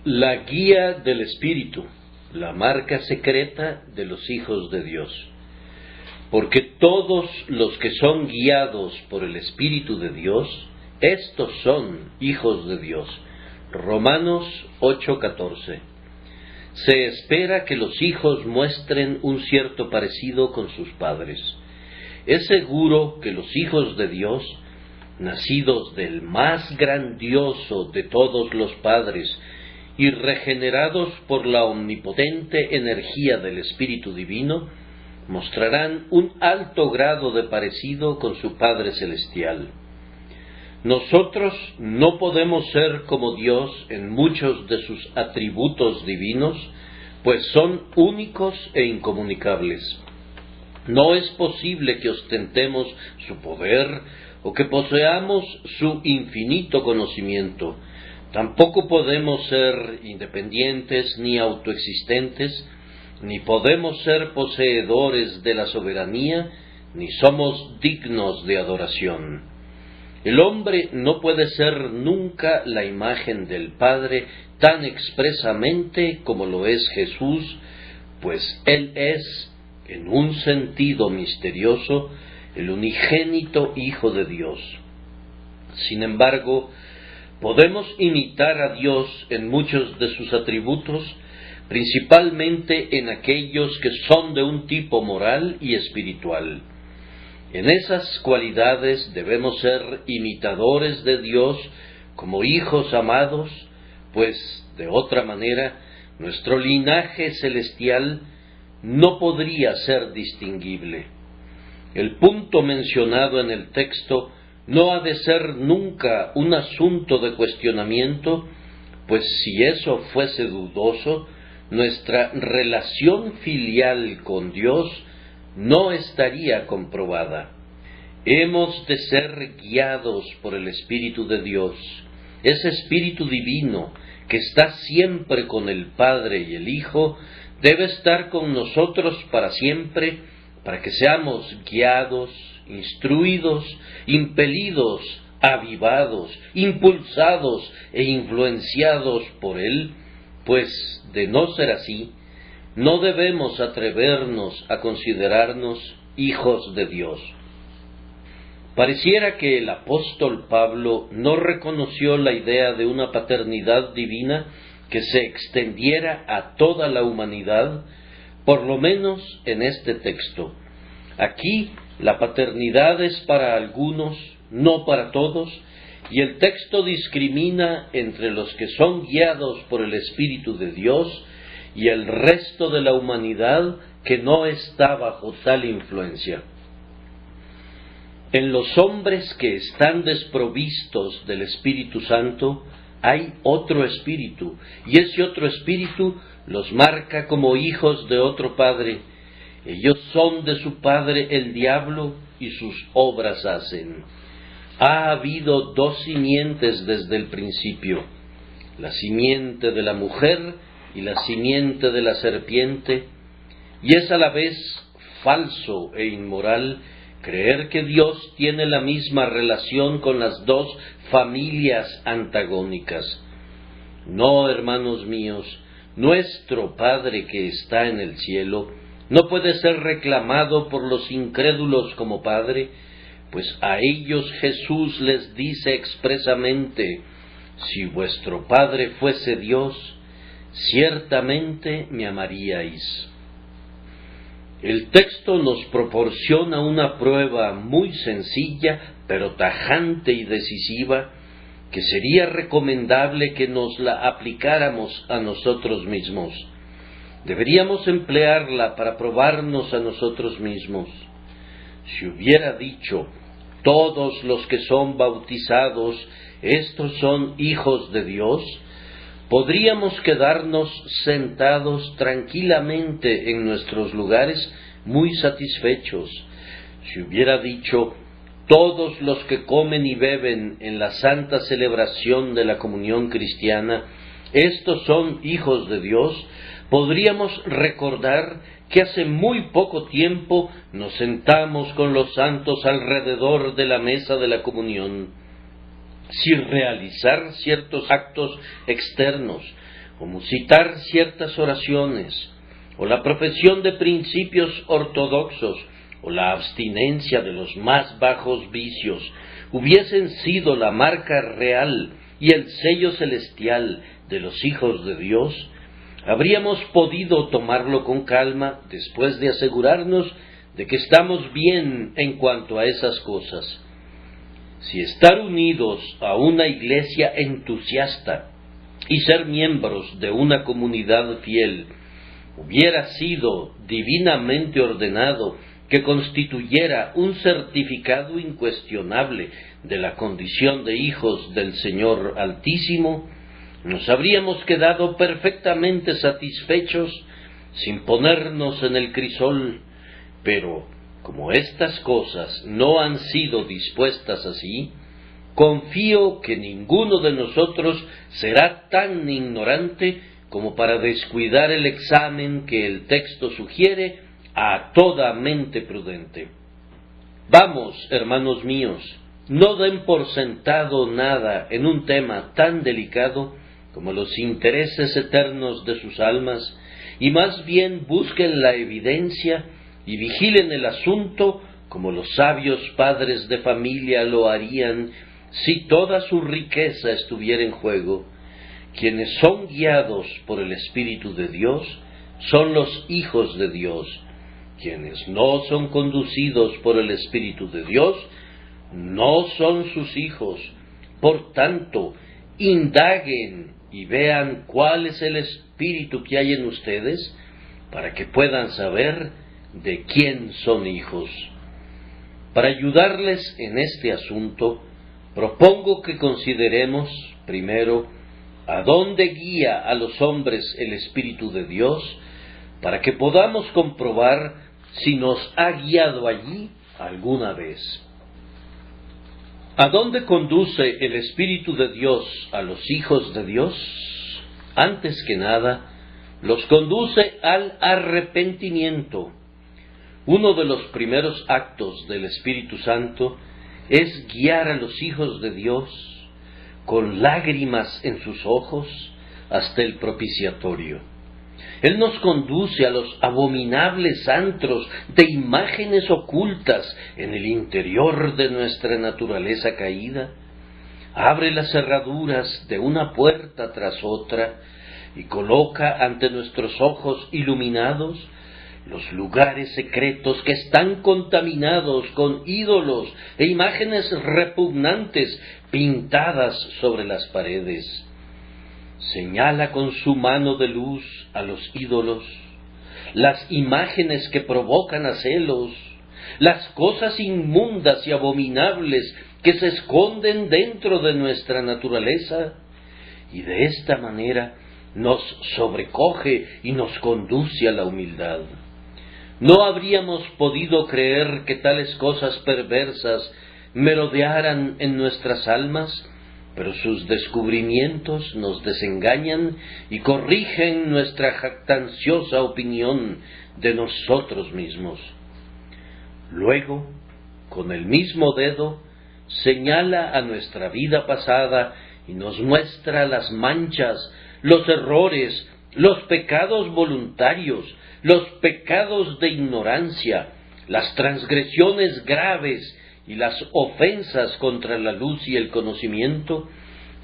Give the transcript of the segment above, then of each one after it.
La guía del Espíritu, la marca secreta de los hijos de Dios. Porque todos los que son guiados por el Espíritu de Dios, estos son hijos de Dios. Romanos 8:14. Se espera que los hijos muestren un cierto parecido con sus padres. Es seguro que los hijos de Dios, nacidos del más grandioso de todos los padres y regenerados por la omnipotente energía del Espíritu Divino, mostrarán un alto grado de parecido con su Padre Celestial. Nosotros no podemos ser como Dios en muchos de sus atributos divinos, pues son únicos e incomunicables. No es posible que ostentemos su poder o que poseamos su infinito conocimiento. Tampoco podemos ser independientes ni autoexistentes, ni podemos ser poseedores de la soberanía, ni somos dignos de adoración. El hombre no puede ser nunca la imagen del Padre tan expresamente como lo es Jesús, pues Él es, en un sentido misterioso, el unigénito Hijo de Dios. Sin embargo, podemos imitar a Dios en muchos de sus atributos, principalmente en aquellos que son de un tipo moral y espiritual. En esas cualidades debemos ser imitadores de Dios como hijos amados, pues de otra manera nuestro linaje celestial no podría ser distinguible. El punto mencionado en el texto no ha de ser nunca un asunto de cuestionamiento, pues si eso fuese dudoso, nuestra relación filial con Dios no estaría comprobada. Hemos de ser guiados por el Espíritu de Dios, ese Espíritu divino que está siempre con el Padre y el Hijo, debe estar con nosotros para siempre, para que seamos guiados, instruidos, impelidos, avivados, impulsados e influenciados por Él, pues de no ser así, no debemos atrevernos a considerarnos hijos de Dios. Pareciera que el apóstol Pablo no reconoció la idea de una paternidad divina que se extendiera a toda la humanidad, por lo menos en este texto. Aquí la paternidad es para algunos, no para todos, y el texto discrimina entre los que son guiados por el Espíritu de Dios y el resto de la humanidad que no está bajo tal influencia. En los hombres que están desprovistos del Espíritu Santo hay otro espíritu, y ese otro espíritu los marca como hijos de otro padre. Ellos son de su padre el diablo, y sus obras hacen. Ha habido dos simientes desde el principio, la simiente de la mujer y la simiente de la serpiente, y es a la vez falso e inmoral creer que Dios tiene la misma relación con las dos familias antagónicas. No, hermanos míos, nuestro Padre que está en el cielo no puede ser reclamado por los incrédulos como Padre, pues a ellos Jesús les dice expresamente: si vuestro Padre fuese Dios, ciertamente me amaríais. El texto nos proporciona una prueba muy sencilla, pero tajante y decisiva, que sería recomendable que nos la aplicáramos a nosotros mismos. Deberíamos emplearla para probarnos a nosotros mismos. Si hubiera dicho: todos los que son bautizados, estos son hijos de Dios, podríamos quedarnos sentados tranquilamente en nuestros lugares muy satisfechos. Si hubiera dicho: todos los que comen y beben en la santa celebración de la comunión cristiana, estos son hijos de Dios, podríamos recordar que hace muy poco tiempo nos sentamos con los santos alrededor de la mesa de la comunión. Sin realizar ciertos actos externos, como citar ciertas oraciones, o la profesión de principios ortodoxos, o la abstinencia de los más bajos vicios, hubiesen sido la marca real y el sello celestial de los hijos de Dios, habríamos podido tomarlo con calma después de asegurarnos de que estamos bien en cuanto a esas cosas. Si estar unidos a una iglesia entusiasta y ser miembros de una comunidad fiel hubiera sido divinamente ordenado que constituyera un certificado incuestionable de la condición de hijos del Señor Altísimo, nos habríamos quedado perfectamente satisfechos sin ponernos en el crisol, pero como estas cosas no han sido dispuestas así, confío que ninguno de nosotros será tan ignorante como para descuidar el examen que el texto sugiere a toda mente prudente. Vamos, hermanos míos, no den por sentado nada en un tema tan delicado como los intereses eternos de sus almas, y más bien busquen la evidencia y vigilen el asunto como los sabios padres de familia lo harían si toda su riqueza estuviera en juego. Quienes son guiados por el Espíritu de Dios son los hijos de Dios. Quienes no son conducidos por el Espíritu de Dios no son sus hijos. Por tanto, indaguen y vean cuál es el Espíritu que hay en ustedes, para que puedan saber de quién son hijos. Para ayudarles en este asunto, propongo que consideremos, primero, a dónde guía a los hombres el Espíritu de Dios, para que podamos comprobar si nos ha guiado allí alguna vez. ¿A dónde conduce el Espíritu de Dios a los hijos de Dios? Antes que nada, los conduce al arrepentimiento. Uno de los primeros actos del Espíritu Santo es guiar a los hijos de Dios con lágrimas en sus ojos hasta el propiciatorio. Él nos conduce a los abominables antros de imágenes ocultas en el interior de nuestra naturaleza caída. Abre las cerraduras de una puerta tras otra y coloca ante nuestros ojos iluminados los lugares secretos que están contaminados con ídolos e imágenes repugnantes pintadas sobre las paredes. Señala con su mano de luz a los ídolos, las imágenes que provocan a celos, las cosas inmundas y abominables que se esconden dentro de nuestra naturaleza, y de esta manera nos sobrecoge y nos conduce a la humildad. No habríamos podido creer que tales cosas perversas merodearan en nuestras almas, pero sus descubrimientos nos desengañan y corrigen nuestra jactanciosa opinión de nosotros mismos. Luego, con el mismo dedo, señala a nuestra vida pasada y nos muestra las manchas, los errores, los pecados voluntarios, los pecados de ignorancia, las transgresiones graves y las ofensas contra la luz y el conocimiento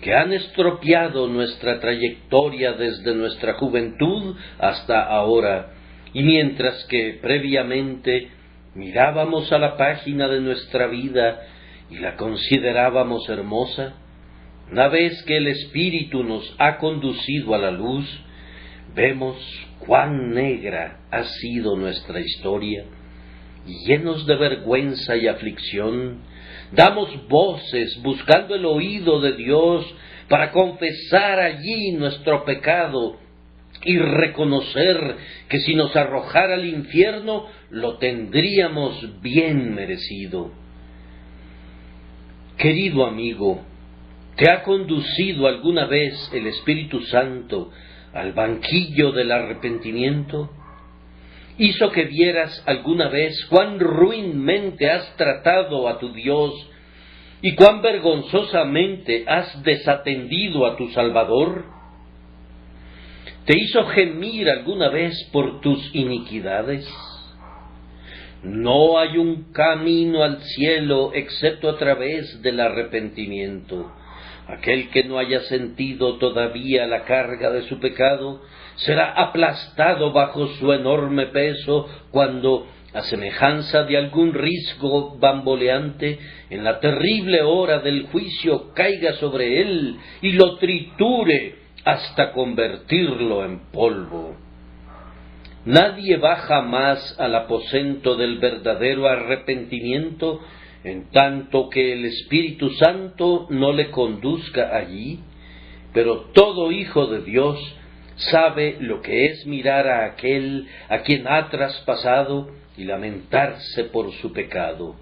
que han estropeado nuestra trayectoria desde nuestra juventud hasta ahora, y mientras que previamente mirábamos a la página de nuestra vida y la considerábamos hermosa, una vez que el Espíritu nos ha conducido a la luz, vemos cuán negra ha sido nuestra historia, y llenos de vergüenza y aflicción, damos voces buscando el oído de Dios para confesar allí nuestro pecado y reconocer que si nos arrojara al infierno lo tendríamos bien merecido. Querido amigo, ¿te ha conducido alguna vez el Espíritu Santo al banquillo del arrepentimiento? ¿Hizo que vieras alguna vez cuán ruinmente has tratado a tu Dios y cuán vergonzosamente has desatendido a tu Salvador? ¿Te hizo gemir alguna vez por tus iniquidades? No hay un camino al cielo excepto a través del arrepentimiento. Aquel que no haya sentido todavía la carga de su pecado será aplastado bajo su enorme peso cuando, a semejanza de algún risco bamboleante, en la terrible hora del juicio caiga sobre él y lo triture hasta convertirlo en polvo. Nadie va jamás al aposento del verdadero arrepentimiento en tanto que el Espíritu Santo no le conduzca allí, pero todo hijo de Dios sabe lo que es mirar a aquel a quien ha traspasado y lamentarse por su pecado.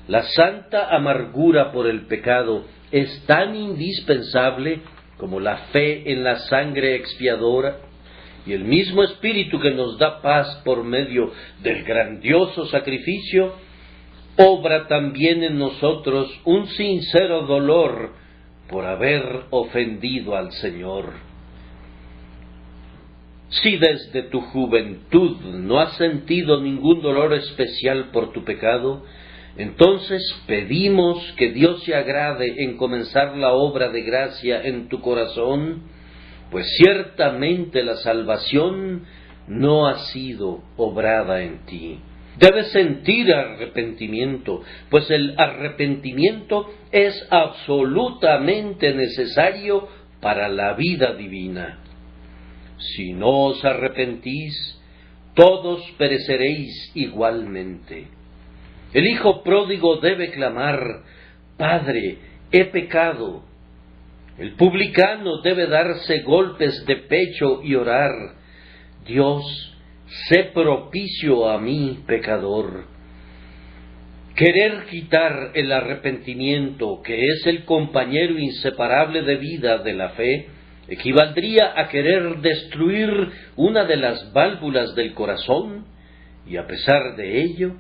La santa amargura por el pecado es tan indispensable como la fe en la sangre expiadora, y el mismo Espíritu que nos da paz por medio del grandioso sacrificio, obra también en nosotros un sincero dolor por haber ofendido al Señor. Si desde tu juventud no has sentido ningún dolor especial por tu pecado, entonces pedimos que Dios se agrade en comenzar la obra de gracia en tu corazón, pues ciertamente la salvación no ha sido obrada en ti. Debes sentir arrepentimiento, pues el arrepentimiento es absolutamente necesario para la vida divina. Si no os arrepentís, todos pereceréis igualmente. El hijo pródigo debe clamar: Padre, he pecado. El publicano debe darse golpes de pecho y orar: Dios, sé propicio a mí, pecador. Querer quitar el arrepentimiento, que es el compañero inseparable de vida de la fe, equivaldría a querer destruir una de las válvulas del corazón y, a pesar de ello,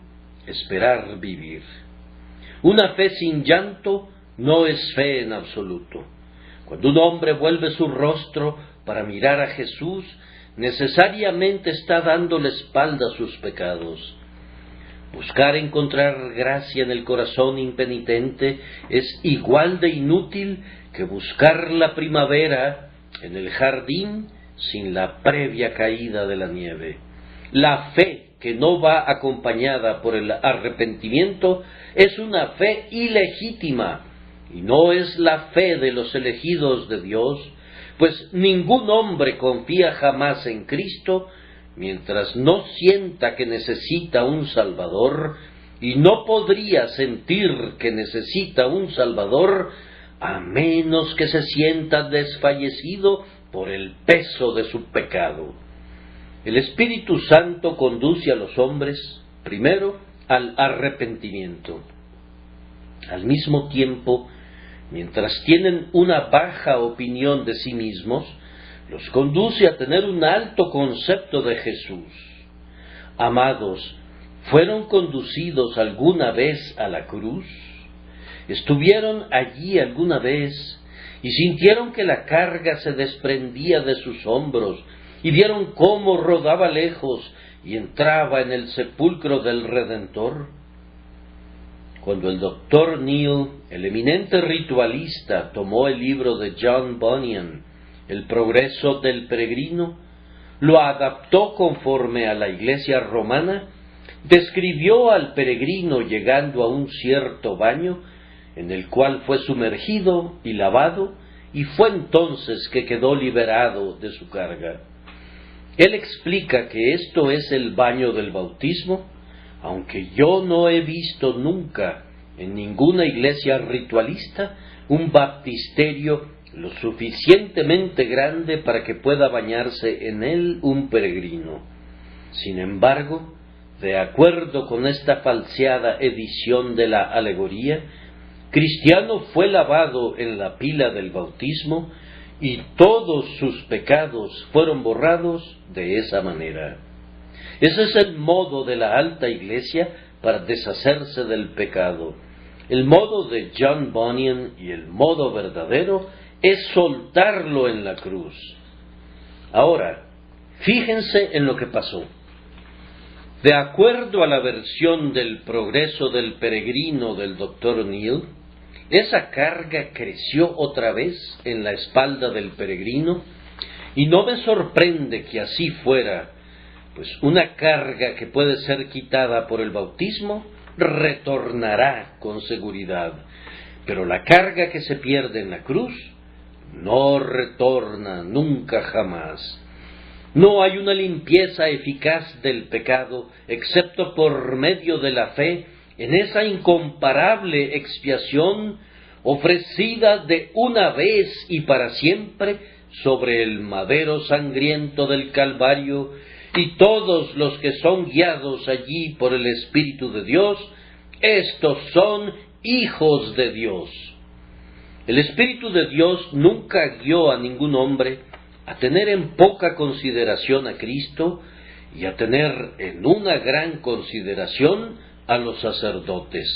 esperar vivir. Una fe sin llanto no es fe en absoluto. Cuando un hombre vuelve su rostro para mirar a Jesús, necesariamente está dando la espalda a sus pecados. Buscar encontrar gracia en el corazón impenitente es igual de inútil que buscar la primavera en el jardín sin la previa caída de la nieve. La fe que no va acompañada por el arrepentimiento es una fe ilegítima y no es la fe de los elegidos de Dios, pues ningún hombre confía jamás en Cristo mientras no sienta que necesita un Salvador, y no podría sentir que necesita un Salvador a menos que se sienta desfallecido por el peso de su pecado. El Espíritu Santo conduce a los hombres, primero, al arrepentimiento. Al mismo tiempo, mientras tienen una baja opinión de sí mismos, los conduce a tener un alto concepto de Jesús. Amados, ¿fueron conducidos alguna vez a la cruz? ¿Estuvieron allí alguna vez y sintieron que la carga se desprendía de sus hombros y vieron cómo rodaba lejos y entraba en el sepulcro del Redentor? Cuando el Dr. Neale, el eminente ritualista, tomó el libro de John Bunyan, El progreso del peregrino, lo adaptó conforme a la Iglesia romana, describió al peregrino llegando a un cierto baño, en el cual fue sumergido y lavado, y fue entonces que quedó liberado de su carga. Él explica que esto es el baño del bautismo, aunque yo no he visto nunca en ninguna iglesia ritualista un baptisterio lo suficientemente grande para que pueda bañarse en él un peregrino. Sin embargo, de acuerdo con esta falseada edición de la alegoría, Cristiano fue lavado en la pila del bautismo y todos sus pecados fueron borrados de esa manera. Ese es el modo de la alta iglesia para deshacerse del pecado. El modo de John Bunyan y el modo verdadero es soltarlo en la cruz. Ahora, fíjense en lo que pasó. De acuerdo a la versión del Progreso del Peregrino del Dr. Neale, esa carga creció otra vez en la espalda del peregrino, y no me sorprende que así fuera, pues una carga que puede ser quitada por el bautismo retornará con seguridad, pero la carga que se pierde en la cruz no retorna nunca jamás. No hay una limpieza eficaz del pecado excepto por medio de la fe en esa incomparable expiación ofrecida de una vez y para siempre sobre el madero sangriento del Calvario, y todos los que son guiados allí por el Espíritu de Dios, estos son hijos de Dios. El Espíritu de Dios nunca guió a ningún hombre a tener en poca consideración a Cristo y a tener en una gran consideración a los sacerdotes.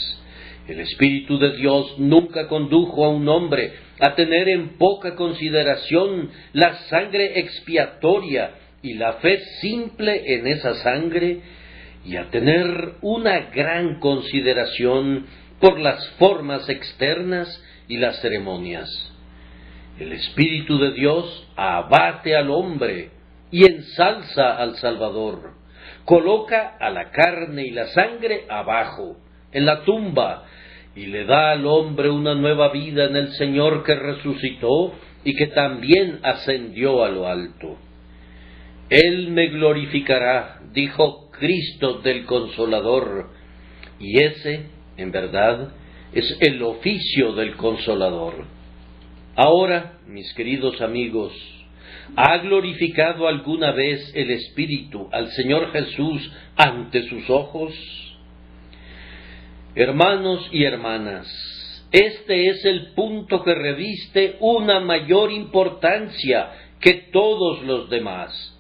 El Espíritu de Dios nunca condujo a un hombre a tener en poca consideración la sangre expiatoria y la fe simple en esa sangre, y a tener una gran consideración por las formas externas y las ceremonias. El Espíritu de Dios abate al hombre y ensalza al Salvador, coloca a la carne y la sangre abajo, en la tumba, y le da al hombre una nueva vida en el Señor que resucitó y que también ascendió a lo alto. Él me glorificará, dijo Cristo del Consolador, y ese, en verdad, es el oficio del Consolador. Ahora, mis queridos amigos, ¿ha glorificado alguna vez el Espíritu al Señor Jesús ante sus ojos? Hermanos y hermanas, este es el punto que reviste una mayor importancia que todos los demás.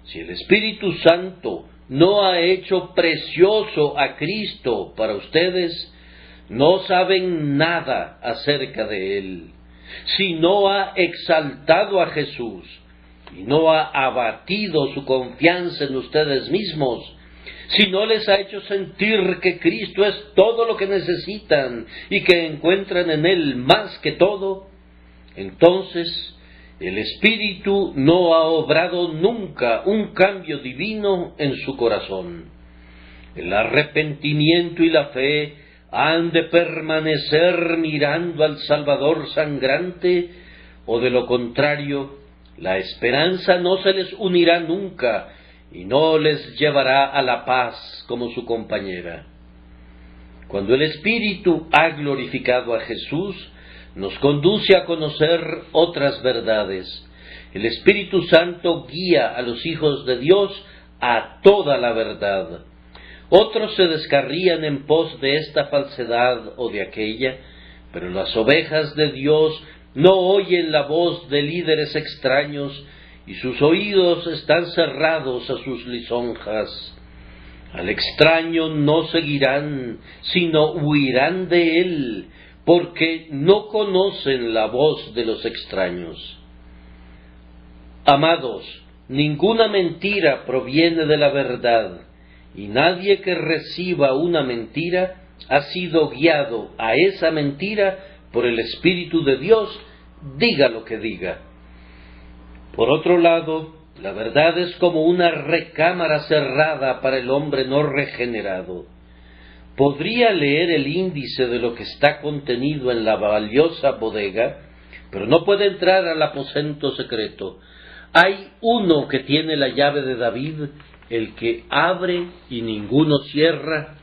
Si el Espíritu Santo no ha hecho precioso a Cristo para ustedes, no saben nada acerca de Él. Si no ha exaltado a Jesús y no ha abatido su confianza en ustedes mismos, si no les ha hecho sentir que Cristo es todo lo que necesitan y que encuentran en Él más que todo, entonces el Espíritu no ha obrado nunca un cambio divino en su corazón. El arrepentimiento y la fe han de permanecer mirando al Salvador sangrante, o de lo contrario, la esperanza no se les unirá nunca y no les llevará a la paz como su compañera. Cuando el Espíritu ha glorificado a Jesús, nos conduce a conocer otras verdades. El Espíritu Santo guía a los hijos de Dios a toda la verdad. Otros se descarrían en pos de esta falsedad o de aquella, pero las ovejas de Dios no oyen la voz de líderes extraños y sus oídos están cerrados a sus lisonjas. Al extraño no seguirán, sino huirán de él, porque no conocen la voz de los extraños. Amados, ninguna mentira proviene de la verdad, y nadie que reciba una mentira ha sido guiado a esa mentira por el Espíritu de Dios, diga lo que diga. Por otro lado, la verdad es como una recámara cerrada para el hombre no regenerado. Podría leer el índice de lo que está contenido en la valiosa bodega, pero no puede entrar al aposento secreto. Hay uno que tiene la llave de David, el que abre y ninguno cierra,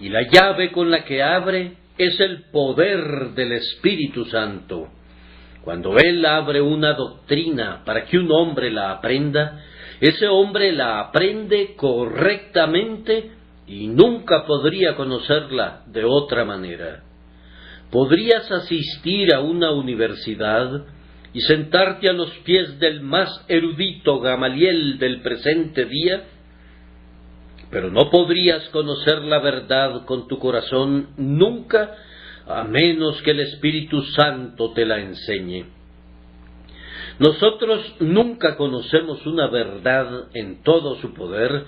y la llave con la que abre es el poder del Espíritu Santo. Cuando Él abre una doctrina para que un hombre la aprenda, ese hombre la aprende correctamente y nunca podría conocerla de otra manera. Podrías asistir a una universidad y sentarte a los pies del más erudito Gamaliel del presente día, pero no podrías conocer la verdad con tu corazón nunca, a menos que el Espíritu Santo te la enseñe. Nosotros nunca conocemos una verdad en todo su poder,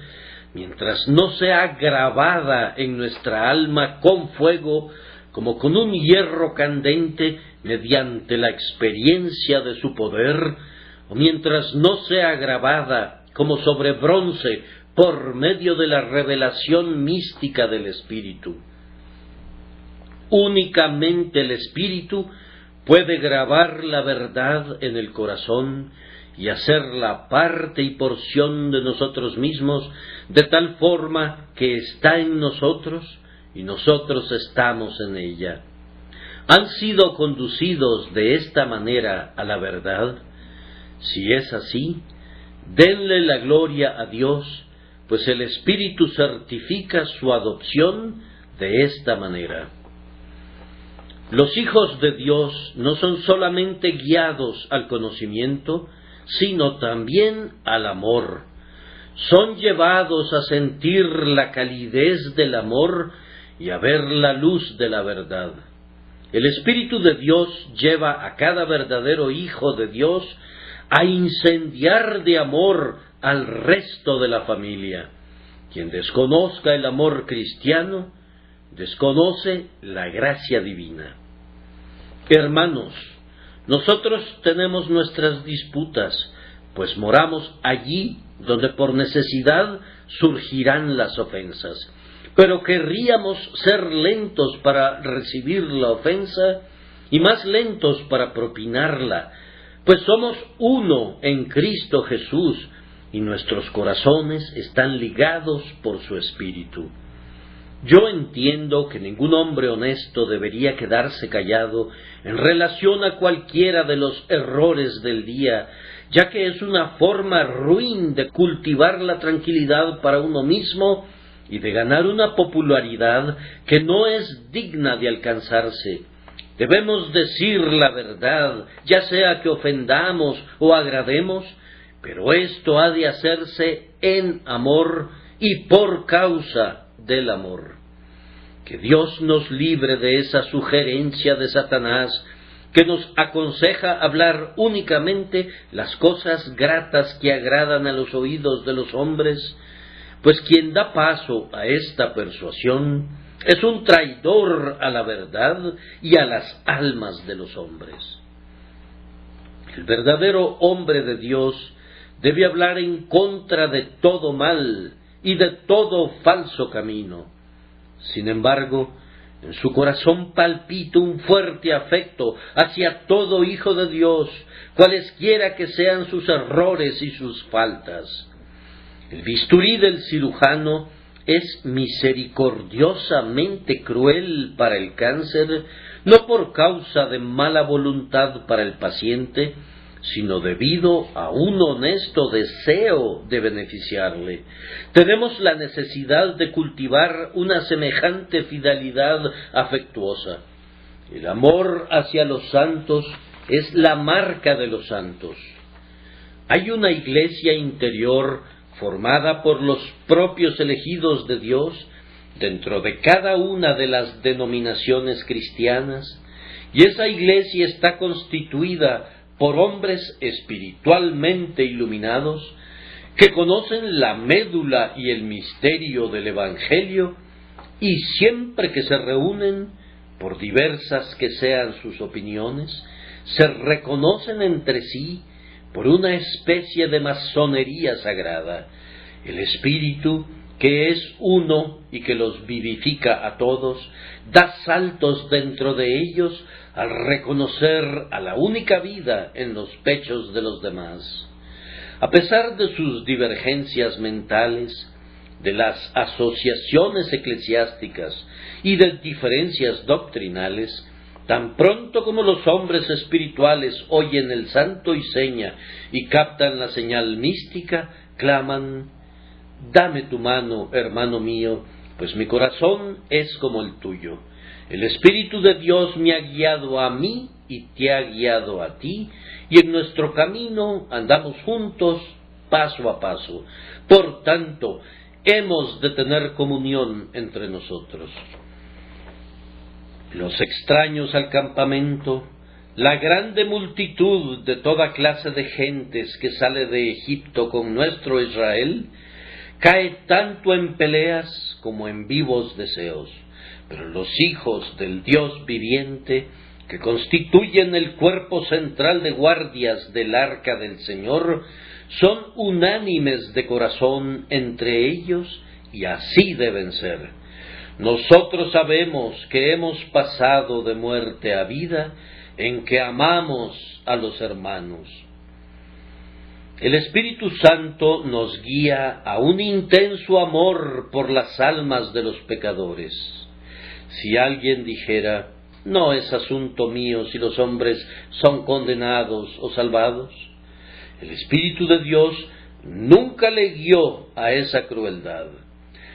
mientras no sea grabada en nuestra alma con fuego, como con un hierro candente, mediante la experiencia de su poder, o mientras no sea grabada como sobre bronce por medio de la revelación mística del Espíritu. Únicamente el Espíritu puede grabar la verdad en el corazón y hacerla parte y porción de nosotros mismos, de tal forma que está en nosotros y nosotros estamos en ella. ¿Han sido conducidos de esta manera a la verdad? Si es así, denle la gloria a Dios, pues el Espíritu certifica su adopción de esta manera. Los hijos de Dios no son solamente guiados al conocimiento, sino también al amor. Son llevados a sentir la calidez del amor y a ver la luz de la verdad. El Espíritu de Dios lleva a cada verdadero hijo de Dios a incendiar de amor al resto de la familia. Quien desconozca el amor cristiano, desconoce la gracia divina. Hermanos, nosotros tenemos nuestras disputas, pues moramos allí donde por necesidad surgirán las ofensas. Pero querríamos ser lentos para recibir la ofensa y más lentos para propinarla, pues somos uno en Cristo Jesús y nuestros corazones están ligados por su Espíritu. Yo entiendo que ningún hombre honesto debería quedarse callado en relación a cualquiera de los errores del día, ya que es una forma ruin de cultivar la tranquilidad para uno mismo y de ganar una popularidad que no es digna de alcanzarse. Debemos decir la verdad, ya sea que ofendamos o agrademos, pero esto ha de hacerse en amor y por causa del amor. Que Dios nos libre de esa sugerencia de Satanás que nos aconseja hablar únicamente las cosas gratas que agradan a los oídos de los hombres, pues quien da paso a esta persuasión es un traidor a la verdad y a las almas de los hombres. El verdadero hombre de Dios debe hablar en contra de todo mal y de todo falso camino. Sin embargo, en su corazón palpita un fuerte afecto hacia todo hijo de Dios, cualesquiera que sean sus errores y sus faltas. El bisturí del cirujano es misericordiosamente cruel para el cáncer, no por causa de mala voluntad para el paciente, sino debido a un honesto deseo de beneficiarle. Tenemos la necesidad de cultivar una semejante fidelidad afectuosa. El amor hacia los santos es la marca de los santos. Hay una iglesia interior formada por los propios elegidos de Dios dentro de cada una de las denominaciones cristianas, y esa iglesia está constituida por hombres espiritualmente iluminados que conocen la médula y el misterio del Evangelio, y siempre que se reúnen, por diversas que sean sus opiniones, se reconocen entre sí por una especie de masonería sagrada. El Espíritu, que es uno y que los vivifica a todos, da saltos dentro de ellos al reconocer a la única vida en los pechos de los demás. A pesar de sus divergencias mentales, de las asociaciones eclesiásticas y de diferencias doctrinales, tan pronto como los hombres espirituales oyen el santo y seña y captan la señal mística, claman: «Dame tu mano, hermano mío, pues mi corazón es como el tuyo. El Espíritu de Dios me ha guiado a mí y te ha guiado a ti, y en nuestro camino andamos juntos paso a paso. Por tanto, hemos de tener comunión entre nosotros». Los extraños al campamento La grande multitud de toda clase de gentes que sale de Egipto con nuestro Israel cae tanto en peleas como en vivos deseos, pero los hijos del Dios viviente, que constituyen el cuerpo central de guardias del arca del Señor, son unánimes de corazón entre ellos, y así deben ser. Nosotros sabemos que hemos pasado de muerte a vida, en que amamos a los hermanos. El Espíritu Santo nos guía a un intenso amor por las almas de los pecadores. Si alguien dijera, no es asunto mío si los hombres son condenados o salvados, el Espíritu de Dios nunca le guió a esa crueldad.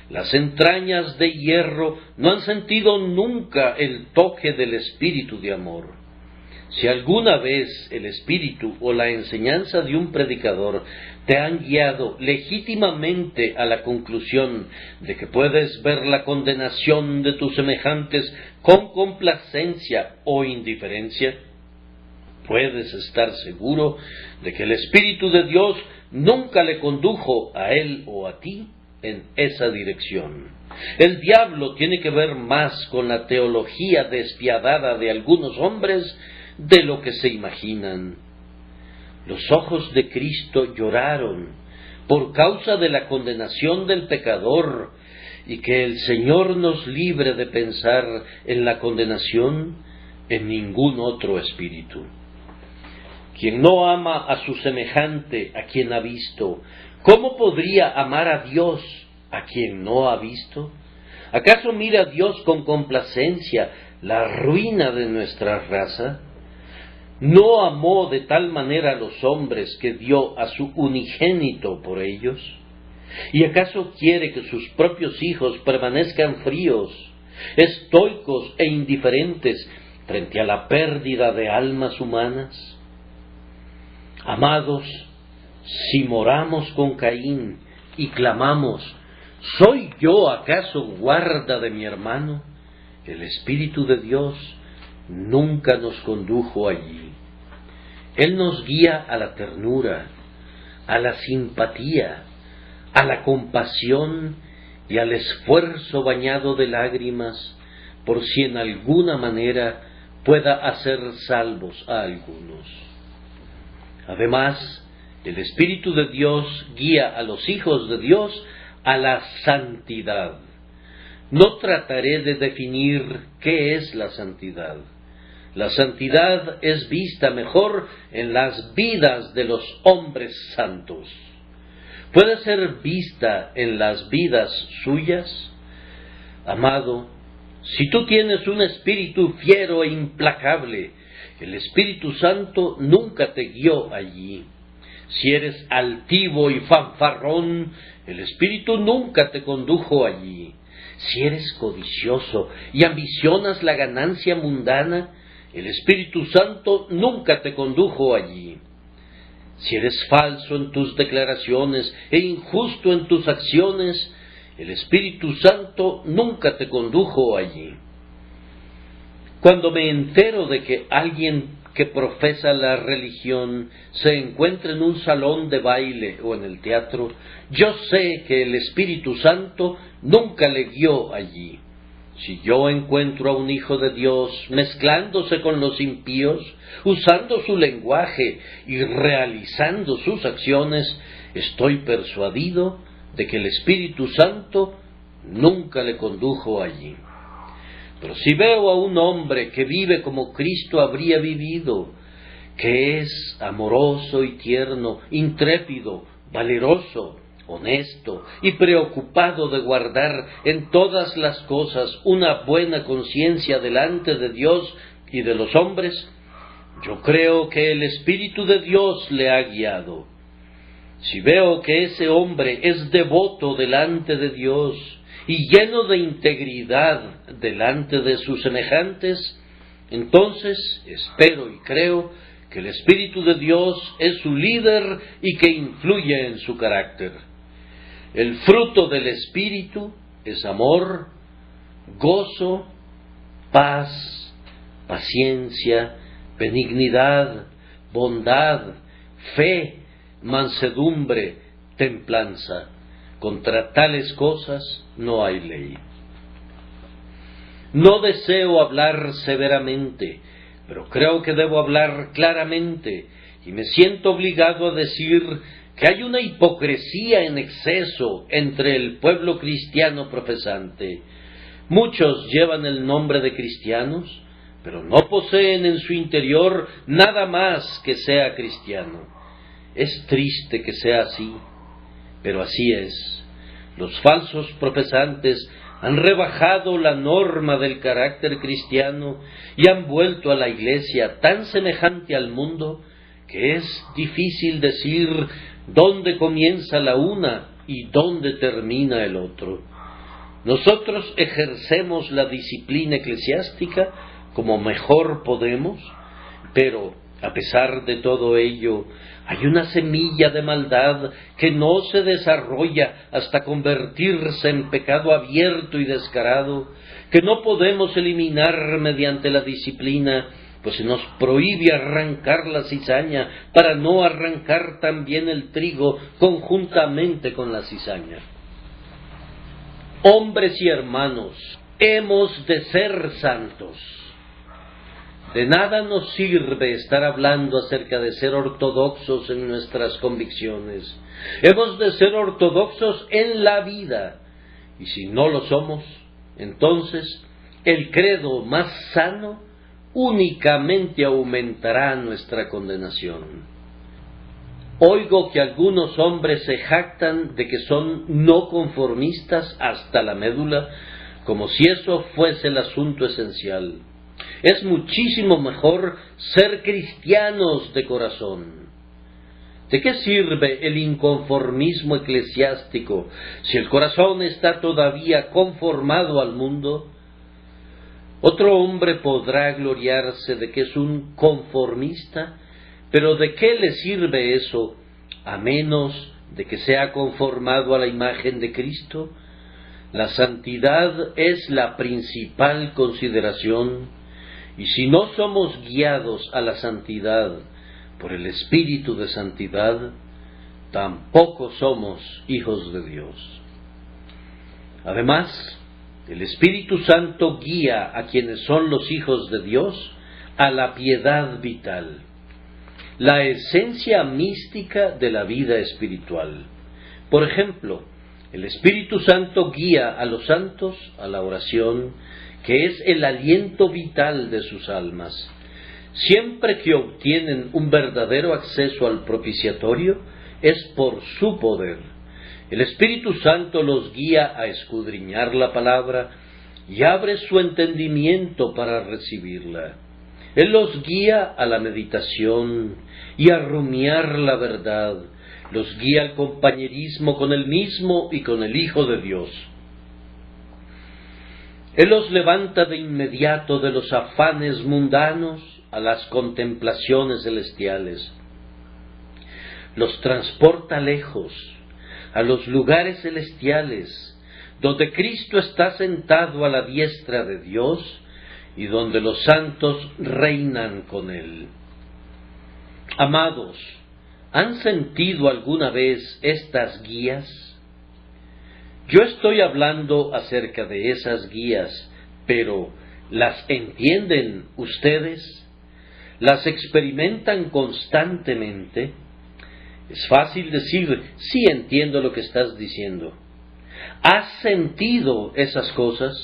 Las entrañas de hierro no han sentido nunca el toque del Espíritu de amor. Si alguna vez el espíritu o la enseñanza de un predicador te han guiado legítimamente a la conclusión de que puedes ver la condenación de tus semejantes con complacencia o indiferencia, puedes estar seguro de que el Espíritu de Dios nunca le condujo a él o a ti en esa dirección. El diablo tiene que ver más con la teología despiadada de algunos hombres de lo que se imaginan. Los ojos de Cristo lloraron por causa de la condenación del pecador, y que el Señor nos libre de pensar en la condenación en ningún otro espíritu. Quien no ama a su semejante, a quien ha visto, ¿cómo podría amar a Dios, a quien no ha visto? ¿Acaso mira Dios con complacencia la ruina de nuestra raza? ¿No amó de tal manera a los hombres que dio a su unigénito por ellos? ¿Y acaso quiere que sus propios hijos permanezcan fríos, estoicos e indiferentes frente a la pérdida de almas humanas? Amados, si moramos con Caín y clamamos, ¿soy yo acaso guarda de mi hermano? El Espíritu de Dios nunca nos condujo allí. Él nos guía a la ternura, a la simpatía, a la compasión y al esfuerzo bañado de lágrimas, por si en alguna manera pueda hacer salvos a algunos. Además, el Espíritu de Dios guía a los hijos de Dios a la santidad. No trataré de definir qué es la santidad. La santidad es vista mejor en las vidas de los hombres santos. ¿Puede ser vista en las vidas suyas? Amado, si tú tienes un espíritu fiero e implacable, el Espíritu Santo nunca te guió allí. Si eres altivo y fanfarrón, el Espíritu nunca te condujo allí. Si eres codicioso y ambicionas la ganancia mundana, el Espíritu Santo nunca te condujo allí. Si eres falso en tus declaraciones e injusto en tus acciones, el Espíritu Santo nunca te condujo allí. Cuando me entero de que alguien que profesa la religión se encuentra en un salón de baile o en el teatro, yo sé que el Espíritu Santo nunca le guió allí. Si yo encuentro a un hijo de Dios mezclándose con los impíos, usando su lenguaje y realizando sus acciones, estoy persuadido de que el Espíritu Santo nunca le condujo allí. Pero si veo a un hombre que vive como Cristo habría vivido, que es amoroso y tierno, intrépido, valeroso, honesto y preocupado de guardar en todas las cosas una buena conciencia delante de Dios y de los hombres, yo creo que el Espíritu de Dios le ha guiado. Si veo que ese hombre es devoto delante de Dios y lleno de integridad delante de sus semejantes, entonces espero y creo que el Espíritu de Dios es su líder y que influye en su carácter. El fruto del Espíritu es amor, gozo, paz, paciencia, benignidad, bondad, fe, mansedumbre, templanza. Contra tales cosas no hay ley. No deseo hablar severamente, pero creo que debo hablar claramente, y me siento obligado a decir que hay una hipocresía en exceso entre el pueblo cristiano profesante. Muchos llevan el nombre de cristianos, pero no poseen en su interior nada más que sea cristiano. Es triste que sea así, pero así es. Los falsos profesantes han rebajado la norma del carácter cristiano y han vuelto a la Iglesia tan semejante al mundo que es difícil decir dónde comienza la una y dónde termina el otro. Nosotros ejercemos la disciplina eclesiástica como mejor podemos, pero a pesar de todo ello, hay una semilla de maldad que no se desarrolla hasta convertirse en pecado abierto y descarado, que no podemos eliminar mediante la disciplina, pues se nos prohíbe arrancar la cizaña para no arrancar también el trigo conjuntamente con la cizaña. Hombres y hermanos, hemos de ser santos. De nada nos sirve estar hablando acerca de ser ortodoxos en nuestras convicciones. Hemos de ser ortodoxos en la vida. Y si no lo somos, entonces el credo más sano únicamente aumentará nuestra condenación. Oigo que algunos hombres se jactan de que son no conformistas hasta la médula, como si eso fuese el asunto esencial. Es muchísimo mejor ser cristianos de corazón. ¿De qué sirve el inconformismo eclesiástico si el corazón está todavía conformado al mundo? Otro hombre podrá gloriarse de que es un conformista, pero ¿de qué le sirve eso a menos de que sea conformado a la imagen de Cristo? La santidad es la principal consideración, y si no somos guiados a la santidad por el Espíritu de santidad, tampoco somos hijos de Dios. Además, el Espíritu Santo guía a quienes son los hijos de Dios a la piedad vital, la esencia mística de la vida espiritual. Por ejemplo, el Espíritu Santo guía a los santos a la oración, que es el aliento vital de sus almas. Siempre que obtienen un verdadero acceso al propiciatorio, es por su poder. El Espíritu Santo los guía a escudriñar la palabra y abre su entendimiento para recibirla. Él los guía a la meditación y a rumiar la verdad. Los guía al compañerismo con Él mismo y con el Hijo de Dios. Él los levanta de inmediato de los afanes mundanos a las contemplaciones celestiales. Los transporta lejos, a los lugares celestiales, donde Cristo está sentado a la diestra de Dios y donde los santos reinan con Él. Amados, ¿han sentido alguna vez estas guías? Yo estoy hablando acerca de esas guías, pero ¿las entienden ustedes? ¿Las experimentan constantemente? Es fácil decir, sí entiendo lo que estás diciendo. ¿Has sentido esas cosas?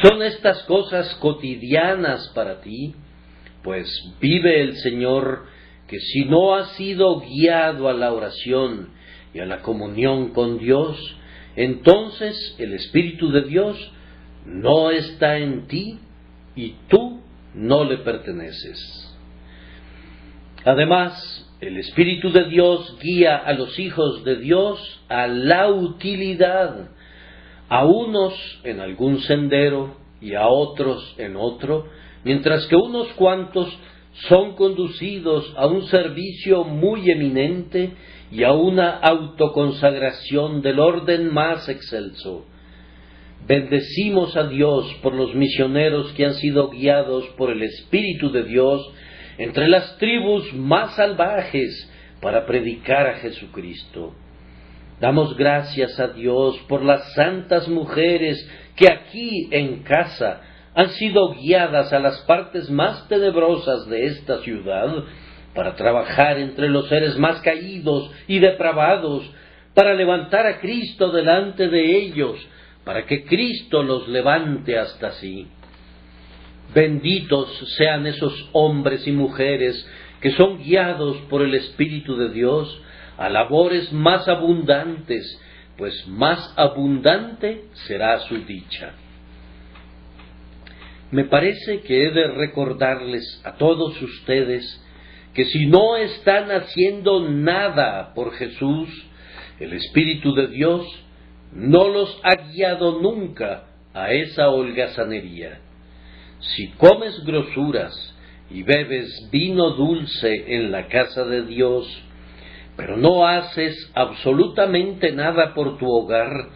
¿Son estas cosas cotidianas para ti? Pues vive el Señor que si no has sido guiado a la oración y a la comunión con Dios, entonces el Espíritu de Dios no está en ti y tú no le perteneces. Además, el Espíritu de Dios guía a los hijos de Dios a la utilidad, a unos en algún sendero y a otros en otro, mientras que unos cuantos son conducidos a un servicio muy eminente y a una autoconsagración del orden más excelso. Bendecimos a Dios por los misioneros que han sido guiados por el Espíritu de Dios entre las tribus más salvajes, para predicar a Jesucristo. Damos gracias a Dios por las santas mujeres que aquí en casa han sido guiadas a las partes más tenebrosas de esta ciudad para trabajar entre los seres más caídos y depravados, para levantar a Cristo delante de ellos, para que Cristo los levante hasta sí. Benditos sean esos hombres y mujeres que son guiados por el Espíritu de Dios a labores más abundantes, pues más abundante será su dicha. Me parece que he de recordarles a todos ustedes que si no están haciendo nada por Jesús, el Espíritu de Dios no los ha guiado nunca a esa holgazanería. Si comes grosuras y bebes vino dulce en la casa de Dios, pero no haces absolutamente nada por tu hogar,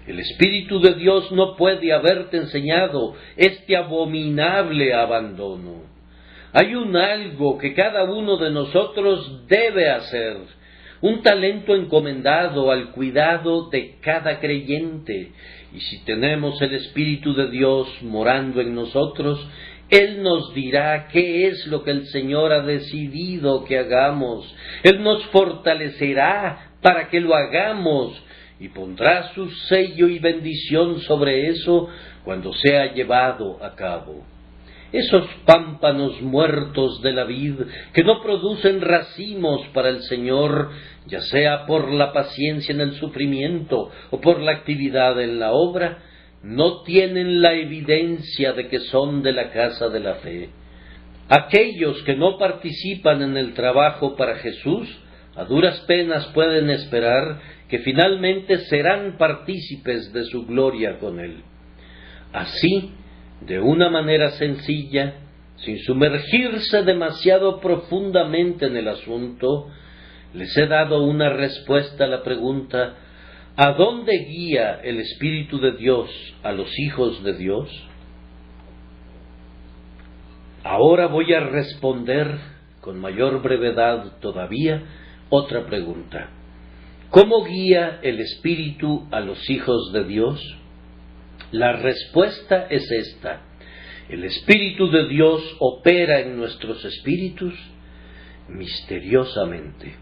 el Espíritu de Dios no puede haberte enseñado este abominable abandono. Hay un algo que cada uno de nosotros debe hacer, un talento encomendado al cuidado de cada creyente, y si tenemos el Espíritu de Dios morando en nosotros, Él nos dirá qué es lo que el Señor ha decidido que hagamos. Él nos fortalecerá para que lo hagamos y pondrá su sello y bendición sobre eso cuando sea llevado a cabo. Esos pámpanos muertos de la vid que no producen racimos para el Señor, ya sea por la paciencia en el sufrimiento o por la actividad en la obra, no tienen la evidencia de que son de la casa de la fe. Aquellos que no participan en el trabajo para Jesús, a duras penas pueden esperar que finalmente serán partícipes de su gloria con Él. Así, de una manera sencilla, sin sumergirse demasiado profundamente en el asunto, les he dado una respuesta a la pregunta: ¿a dónde guía el Espíritu de Dios a los hijos de Dios? Ahora voy a responder con mayor brevedad todavía otra pregunta. ¿Cómo guía el Espíritu a los hijos de Dios? La respuesta es esta: el Espíritu de Dios opera en nuestros espíritus misteriosamente.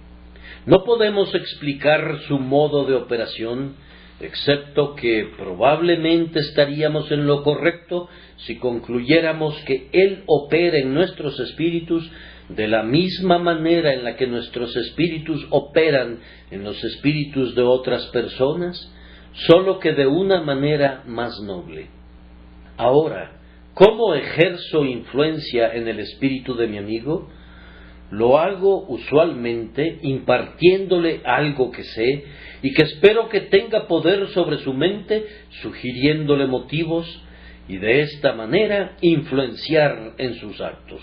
No podemos explicar su modo de operación, excepto que probablemente estaríamos en lo correcto si concluyéramos que Él opera en nuestros espíritus de la misma manera en la que nuestros espíritus operan en los espíritus de otras personas, solo que de una manera más noble. Ahora, ¿cómo ejerzo influencia en el espíritu de mi amigo? Lo hago usualmente impartiéndole algo que sé y que espero que tenga poder sobre su mente, sugiriéndole motivos y de esta manera influenciar en sus actos.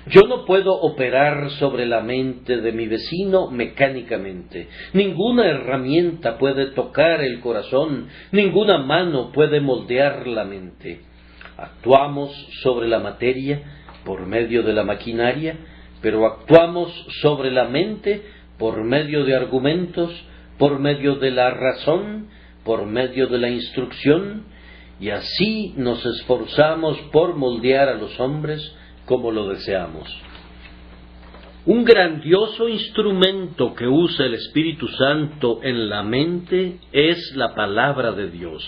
Yo no puedo operar sobre la mente de mi vecino mecánicamente. Ninguna herramienta puede tocar el corazón, ninguna mano puede moldear la mente. Actuamos sobre la materia por medio de la maquinaria, pero actuamos sobre la mente por medio de argumentos, por medio de la razón, por medio de la instrucción, y así nos esforzamos por moldear a los hombres como lo deseamos. Un grandioso instrumento que usa el Espíritu Santo en la mente es la palabra de Dios.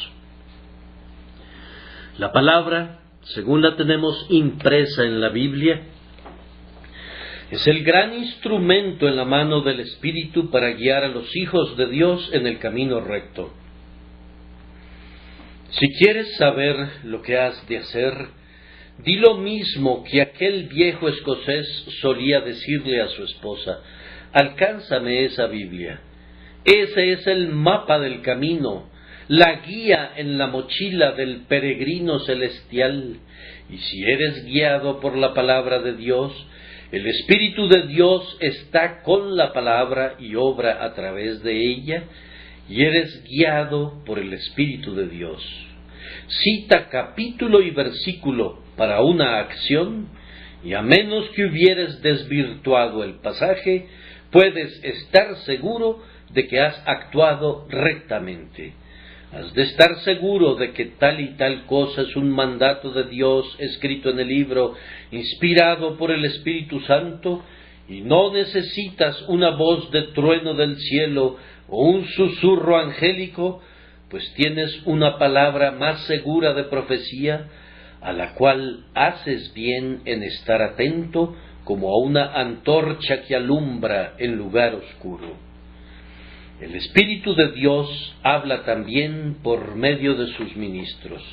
La palabra, según la tenemos impresa en la Biblia, es el gran instrumento en la mano del Espíritu para guiar a los hijos de Dios en el camino recto. Si quieres saber lo que has de hacer, di lo mismo que aquel viejo escocés solía decirle a su esposa: alcánzame esa Biblia. Ese es el mapa del camino, la guía en la mochila del peregrino celestial. Y si eres guiado por la palabra de Dios, el Espíritu de Dios está con la palabra y obra a través de ella, y eres guiado por el Espíritu de Dios. Cita capítulo y versículo para una acción, y a menos que hubieres desvirtuado el pasaje, puedes estar seguro de que has actuado rectamente. Has de estar seguro de que tal y tal cosa es un mandato de Dios escrito en el libro, inspirado por el Espíritu Santo, y no necesitas una voz de trueno del cielo o un susurro angélico, pues tienes una palabra más segura de profecía, a la cual haces bien en estar atento como a una antorcha que alumbra en lugar oscuro. El Espíritu de Dios habla también por medio de sus ministros.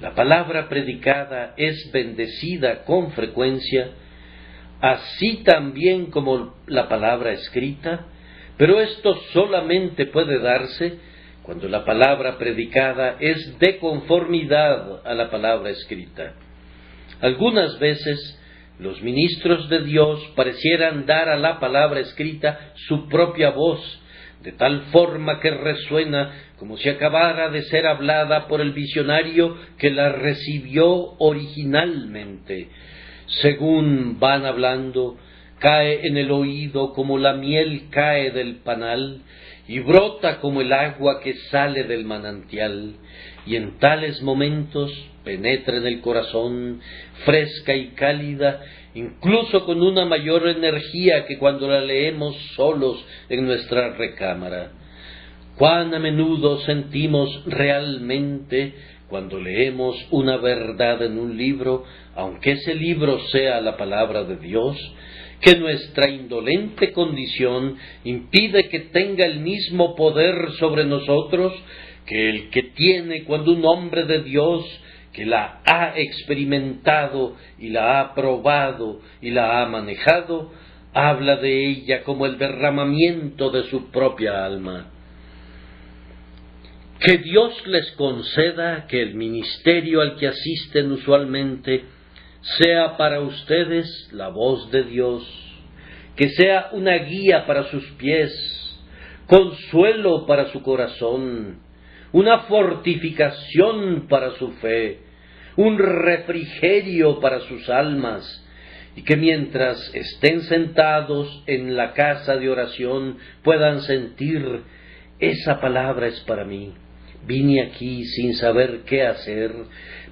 La palabra predicada es bendecida con frecuencia, así también como la palabra escrita, pero esto solamente puede darse cuando la palabra predicada es de conformidad a la palabra escrita. Algunas veces los ministros de Dios parecieran dar a la palabra escrita su propia voz, de tal forma que resuena como si acabara de ser hablada por el visionario que la recibió originalmente. Según van hablando, cae en el oído como la miel cae del panal, y brota como el agua que sale del manantial, y en tales momentos penetra en el corazón, fresca y cálida, incluso con una mayor energía que cuando la leemos solos en nuestra recámara. Cuán a menudo sentimos realmente cuando leemos una verdad en un libro, aunque ese libro sea la palabra de Dios, que nuestra indolente condición impide que tenga el mismo poder sobre nosotros que el que tiene cuando un hombre de Dios que la ha experimentado y la ha probado y la ha manejado, habla de ella como el derramamiento de su propia alma. Que Dios les conceda que el ministerio al que asisten usualmente sea para ustedes la voz de Dios, que sea una guía para sus pies, consuelo para su corazón, una fortificación para su fe, un refrigerio para sus almas, y que mientras estén sentados en la casa de oración puedan sentir: esa palabra es para mí. Vine aquí sin saber qué hacer,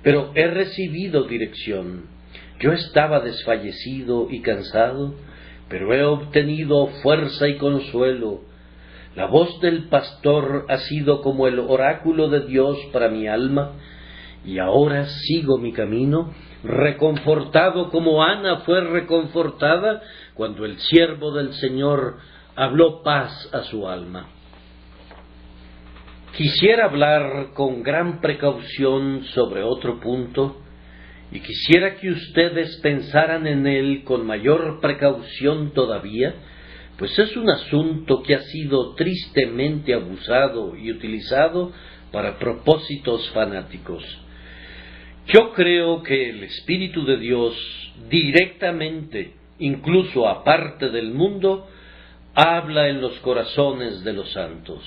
pero he recibido dirección. Yo estaba desfallecido y cansado, pero he obtenido fuerza y consuelo. La voz del pastor ha sido como el oráculo de Dios para mi alma, y ahora sigo mi camino, reconfortado como Ana fue reconfortada cuando el siervo del Señor habló paz a su alma. Quisiera hablar con gran precaución sobre otro punto, y quisiera que ustedes pensaran en él con mayor precaución todavía, pues es un asunto que ha sido tristemente abusado y utilizado para propósitos fanáticos. Yo creo que el Espíritu de Dios directamente, incluso aparte del mundo, habla en los corazones de los santos.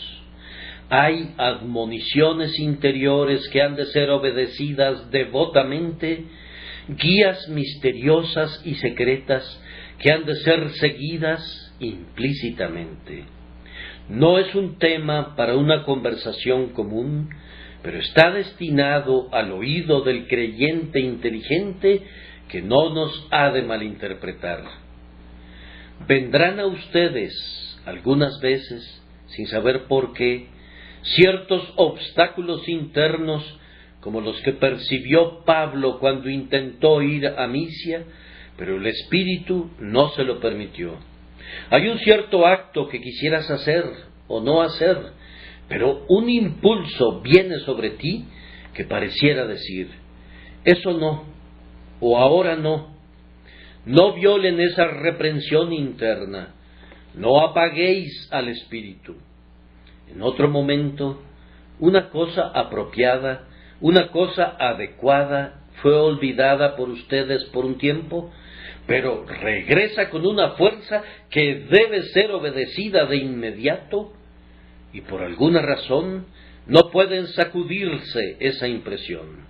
Hay admoniciones interiores que han de ser obedecidas devotamente, guías misteriosas y secretas que han de ser seguidas implícitamente. No es un tema para una conversación común, pero está destinado al oído del creyente inteligente que no nos ha de malinterpretar. Vendrán a ustedes algunas veces, sin saber por qué, ciertos obstáculos internos como los que percibió Pablo cuando intentó ir a Misia, pero el Espíritu no se lo permitió. Hay un cierto acto que quisieras hacer o no hacer, pero un impulso viene sobre ti que pareciera decir: eso no, o ahora no. No violen esa reprensión interna, no apaguéis al Espíritu. En otro momento, una cosa apropiada, una cosa adecuada fue olvidada por ustedes por un tiempo, pero regresa con una fuerza que debe ser obedecida de inmediato, y por alguna razón no pueden sacudirse esa impresión.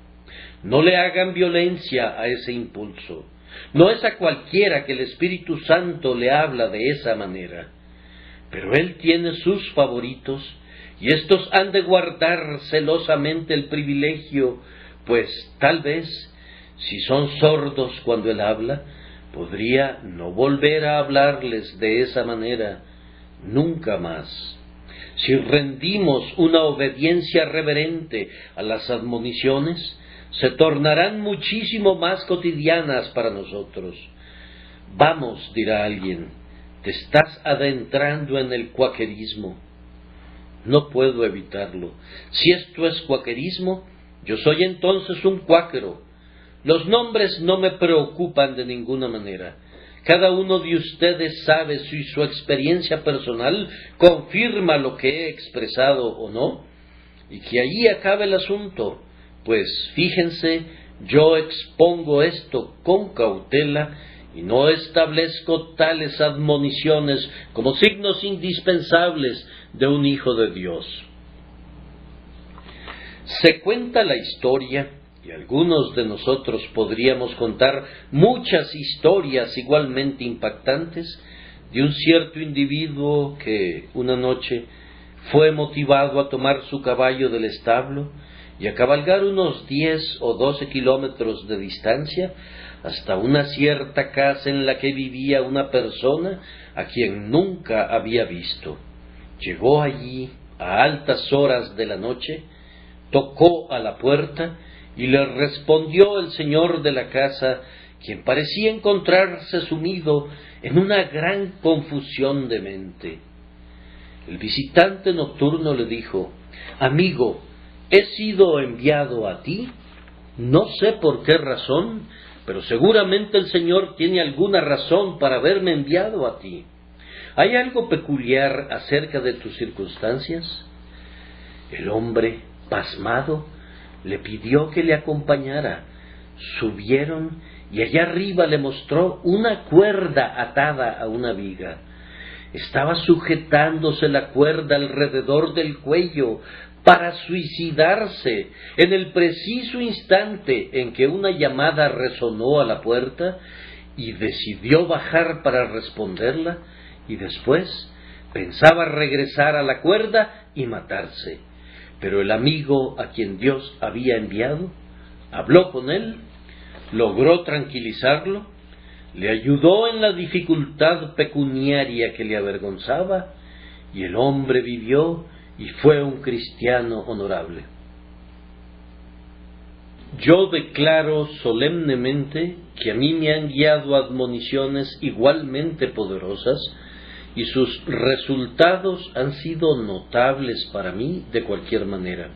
No le hagan violencia a ese impulso. No es a cualquiera que el Espíritu Santo le habla de esa manera, pero Él tiene sus favoritos, y éstos han de guardar celosamente el privilegio, pues tal vez, si son sordos cuando Él habla, podría no volver a hablarles de esa manera nunca más. Si rendimos una obediencia reverente a las admoniciones, se tornarán muchísimo más cotidianas para nosotros. Vamos, dirá alguien, te estás adentrando en el cuaquerismo. No puedo evitarlo. Si esto es cuaquerismo, yo soy entonces un cuáquero. Los nombres no me preocupan de ninguna manera. Cada uno de ustedes sabe si su experiencia personal confirma lo que he expresado o no, y que allí acabe el asunto, pues fíjense, yo expongo esto con cautela y no establezco tales admoniciones como signos indispensables de un hijo de Dios. Se cuenta la historia, y algunos de nosotros podríamos contar muchas historias igualmente impactantes, de un cierto individuo que una noche fue motivado a tomar su caballo del establo y a cabalgar unos 10 o 12 kilómetros de distancia hasta una cierta casa en la que vivía una persona a quien nunca había visto. Llegó allí a altas horas de la noche, tocó a la puerta y le respondió el señor de la casa, quien parecía encontrarse sumido en una gran confusión de mente. El visitante nocturno le dijo: «Amigo, he sido enviado a ti, no sé por qué razón, pero seguramente el Señor tiene alguna razón para haberme enviado a ti. ¿Hay algo peculiar acerca de tus circunstancias?». El hombre, pasmado, le pidió que le acompañara. Subieron y allá arriba le mostró una cuerda atada a una viga. Estaba sujetándose la cuerda alrededor del cuello para suicidarse en el preciso instante en que una llamada resonó a la puerta, y decidió bajar para responderla, y después pensaba regresar a la cuerda y matarse. Pero el amigo a quien Dios había enviado habló con él, logró tranquilizarlo, le ayudó en la dificultad pecuniaria que le avergonzaba, y el hombre vivió y fue un cristiano honorable. Yo declaro solemnemente que a mí me han guiado admoniciones igualmente poderosas, y sus resultados han sido notables para mí de cualquier manera.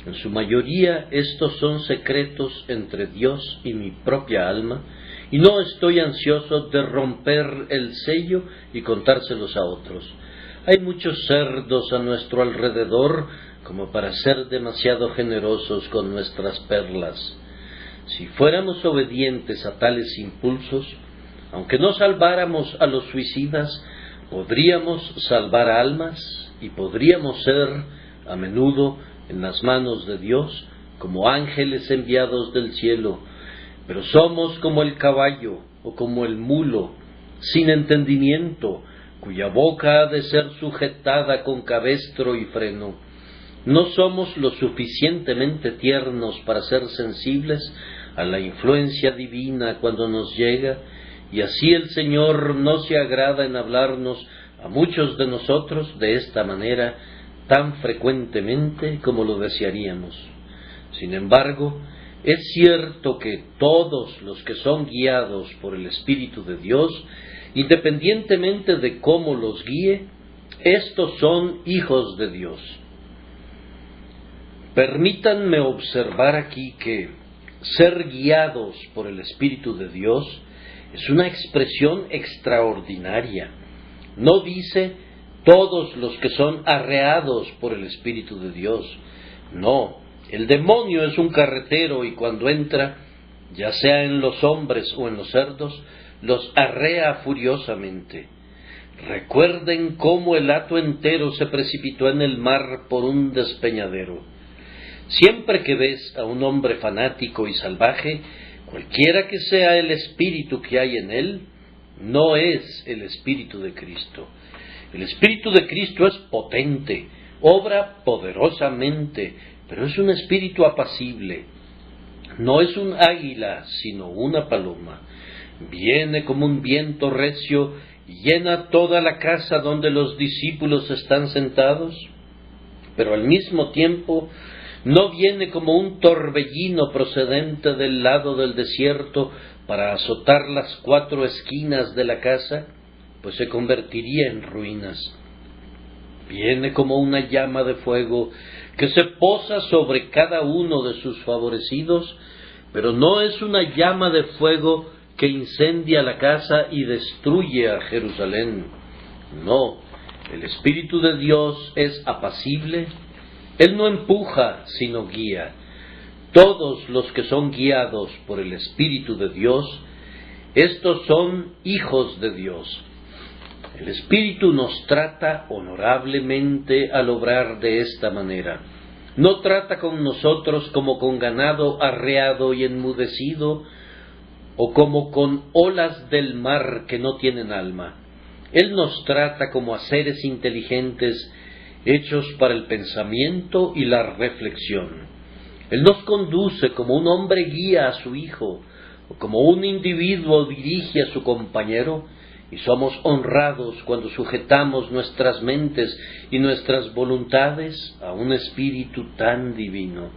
En su mayoría estos son secretos entre Dios y mi propia alma, y no estoy ansioso de romper el sello y contárselos a otros. Hay muchos cerdos a nuestro alrededor como para ser demasiado generosos con nuestras perlas. Si fuéramos obedientes a tales impulsos, aunque no salváramos a los suicidas, podríamos salvar almas y podríamos ser, a menudo, en las manos de Dios, como ángeles enviados del cielo, pero somos como el caballo o como el mulo, sin entendimiento, cuya boca ha de ser sujetada con cabestro y freno. No somos lo suficientemente tiernos para ser sensibles a la influencia divina cuando nos llega, y así el Señor no se agrada en hablarnos a muchos de nosotros de esta manera tan frecuentemente como lo desearíamos. Sin embargo, es cierto que todos los que son guiados por el Espíritu de Dios, independientemente de cómo los guíe, estos son hijos de Dios. Permítanme observar aquí que ser guiados por el Espíritu de Dios es una expresión extraordinaria. No dice todos los que son arreados por el Espíritu de Dios. No, el demonio es un carretero y cuando entra, ya sea en los hombres o en los cerdos, los arrea furiosamente. Recuerden cómo el hato entero se precipitó en el mar por un despeñadero. Siempre que ves a un hombre fanático y salvaje, Cualquiera que sea el espíritu que hay en él, no es el espíritu de Cristo. El espíritu de Cristo es potente, obra poderosamente, pero es un espíritu apacible. No es un águila, sino una paloma. Viene como un viento recio y llena toda la casa donde los discípulos están sentados, pero al mismo tiempo no viene como un torbellino procedente del lado del desierto para azotar las 4 esquinas de la casa, pues se convertiría en ruinas. Viene como una llama de fuego que se posa sobre cada uno de sus favorecidos, pero no es una llama de fuego que incendia la casa y destruye a Jerusalén. No, el Espíritu de Dios es apacible. Él no empuja, sino guía. Todos los que son guiados por el Espíritu de Dios, estos son hijos de Dios. El Espíritu nos trata honorablemente al obrar de esta manera. No trata con nosotros como con ganado arreado y enmudecido, o como con olas del mar que no tienen alma. Él nos trata como a seres inteligentes, hechos para el pensamiento y la reflexión. Él nos conduce como un hombre guía a su hijo, o como un individuo dirige a su compañero, y somos honrados cuando sujetamos nuestras mentes y nuestras voluntades a un espíritu tan divino.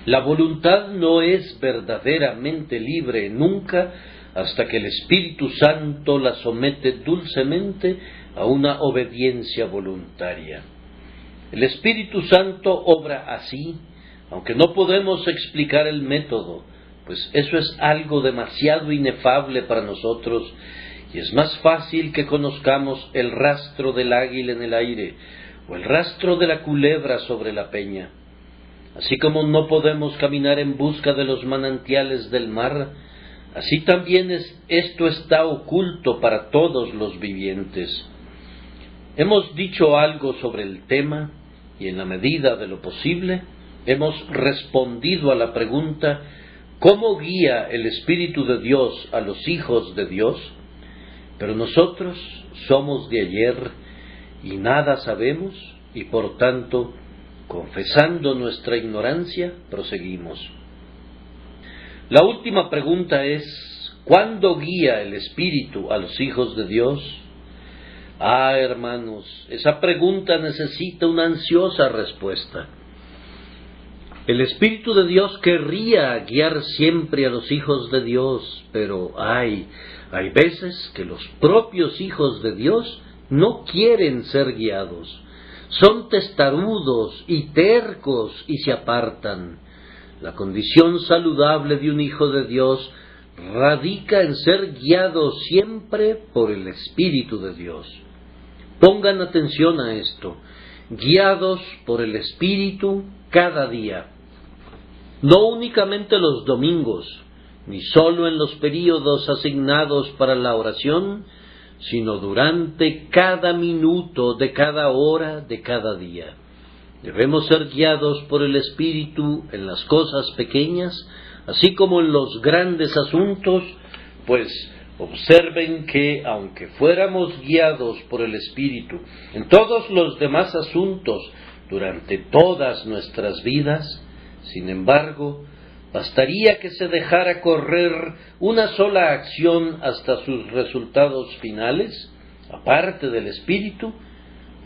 La voluntad no es verdaderamente libre nunca hasta que el Espíritu Santo la somete dulcemente a una obediencia voluntaria. El Espíritu Santo obra así, aunque no podemos explicar el método, pues eso es algo demasiado inefable para nosotros, y es más fácil que conozcamos el rastro del águila en el aire, o el rastro de la culebra sobre la peña. Así como no podemos caminar en busca de los manantiales del mar, así también esto está oculto para todos los vivientes. Hemos dicho algo sobre el tema, y en la medida de lo posible, hemos respondido a la pregunta: ¿cómo guía el Espíritu de Dios a los hijos de Dios? Pero nosotros somos de ayer y nada sabemos, y por tanto, confesando nuestra ignorancia, proseguimos. La última pregunta es: ¿cuándo guía el Espíritu a los hijos de Dios? Ah, hermanos, esa pregunta necesita una ansiosa respuesta. El Espíritu de Dios querría guiar siempre a los hijos de Dios, pero hay veces que los propios hijos de Dios no quieren ser guiados. Son testarudos y tercos y se apartan. La condición saludable de un hijo de Dios radica en ser guiado siempre por el Espíritu de Dios. Pongan atención a esto: guiados por el Espíritu cada día. No únicamente los domingos, ni solo en los períodos asignados para la oración, sino durante cada minuto de cada hora de cada día. Debemos ser guiados por el Espíritu en las cosas pequeñas, así como en los grandes asuntos, pues observen que, aunque fuéramos guiados por el Espíritu en todos los demás asuntos durante todas nuestras vidas, sin embargo, bastaría que se dejara correr una sola acción hasta sus resultados finales, aparte del Espíritu,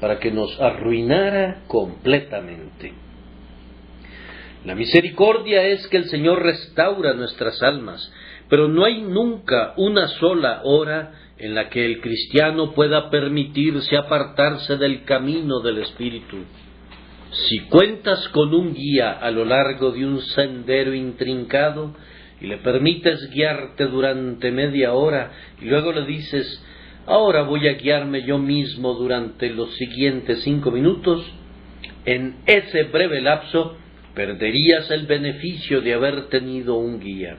para que nos arruinara completamente. La misericordia es que el Señor restaura nuestras almas, pero no hay nunca una sola hora en la que el cristiano pueda permitirse apartarse del camino del Espíritu. Si cuentas con un guía a lo largo de un sendero intrincado y le permites guiarte durante media hora y luego le dices: ahora voy a guiarme yo mismo durante los siguientes 5 minutos, en ese breve lapso perderías el beneficio de haber tenido un guía.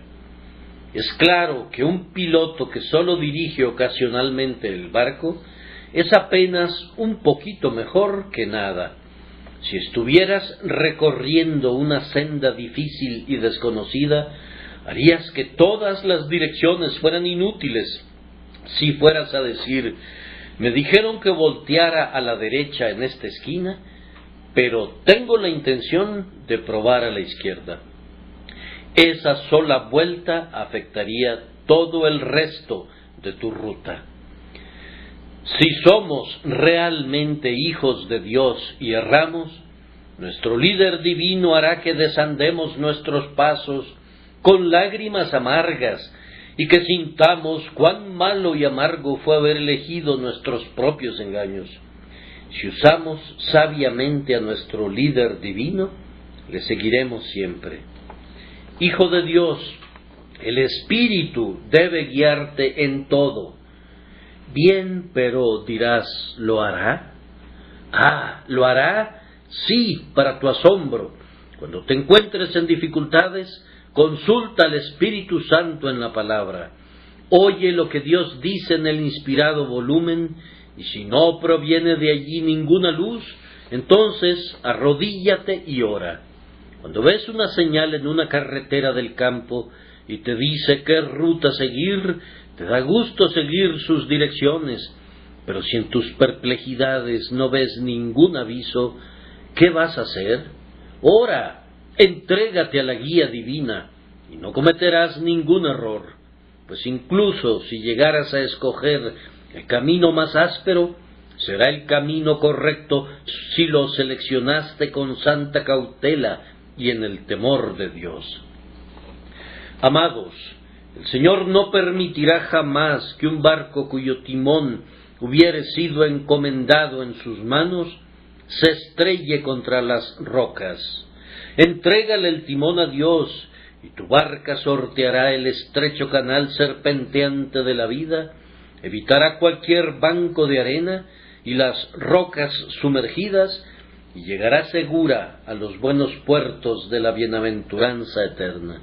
Es claro que un piloto que solo dirige ocasionalmente el barco es apenas un poquito mejor que nada. Si estuvieras recorriendo una senda difícil y desconocida, Harías que todas las direcciones fueran inútiles si fueras a decir: me dijeron que volteara a la derecha en esta esquina, pero tengo la intención de probar a la izquierda. Esa sola vuelta afectaría todo el resto de tu ruta. Si somos realmente hijos de Dios y erramos, nuestro líder divino hará que desandemos nuestros pasos con lágrimas amargas y que sintamos cuán malo y amargo fue haber elegido nuestros propios engaños. Si usamos sabiamente a nuestro líder divino, le seguiremos siempre. Hijo de Dios, el Espíritu debe guiarte en todo. Bien, pero dirás, ¿lo hará? ¿Lo hará? Sí, para tu asombro. Cuando te encuentres en dificultades, consulta al Espíritu Santo en la palabra. Oye lo que Dios dice en el inspirado volumen, y si no proviene de allí ninguna luz, entonces arrodíllate y ora. Cuando ves una señal en una carretera del campo y te dice qué ruta seguir, te da gusto seguir sus direcciones, pero si en tus perplejidades no ves ningún aviso, ¿qué vas a hacer? Ora, entrégate a la guía divina y no cometerás ningún error, pues incluso si llegaras a escoger el camino más áspero, será el camino correcto si lo seleccionaste con santa cautela y en el temor de Dios. Amados, el Señor no permitirá jamás que un barco cuyo timón hubiere sido encomendado en sus manos se estrelle contra las rocas. Entrégale el timón a Dios y tu barca sorteará el estrecho canal serpenteante de la vida, evitará cualquier banco de arena y las rocas sumergidas y llegará segura a los buenos puertos de la bienaventuranza eterna.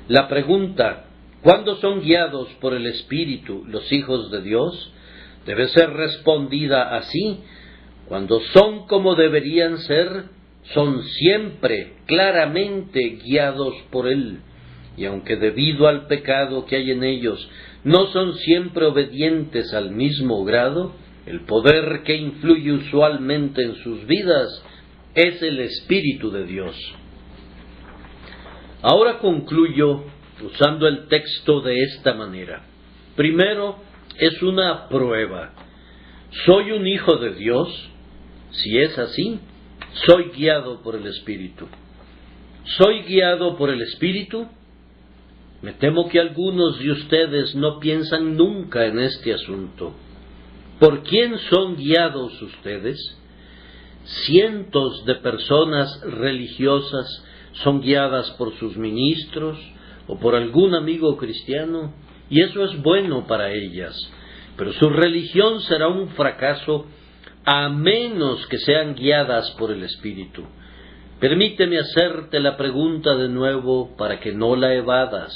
La pregunta, ¿cuándo son guiados por el Espíritu los hijos de Dios?, debe ser respondida así: cuando son como deberían ser, son siempre claramente guiados por Él, y aunque debido al pecado que hay en ellos no son siempre obedientes al mismo grado, el poder que influye usualmente en sus vidas es el Espíritu de Dios. Ahora concluyo usando el texto de esta manera. Primero, es una prueba. ¿Soy un hijo de Dios? Si es así, soy guiado por el Espíritu. ¿Soy guiado por el Espíritu? Me temo que algunos de ustedes no piensan nunca en este asunto. ¿Por quién son guiados ustedes? Cientos de personas religiosas son guiadas por sus ministros o por algún amigo cristiano, y eso es bueno para ellas, pero su religión será un fracaso a menos que sean guiadas por el Espíritu. Permíteme hacerte la pregunta de nuevo para que no la evadas.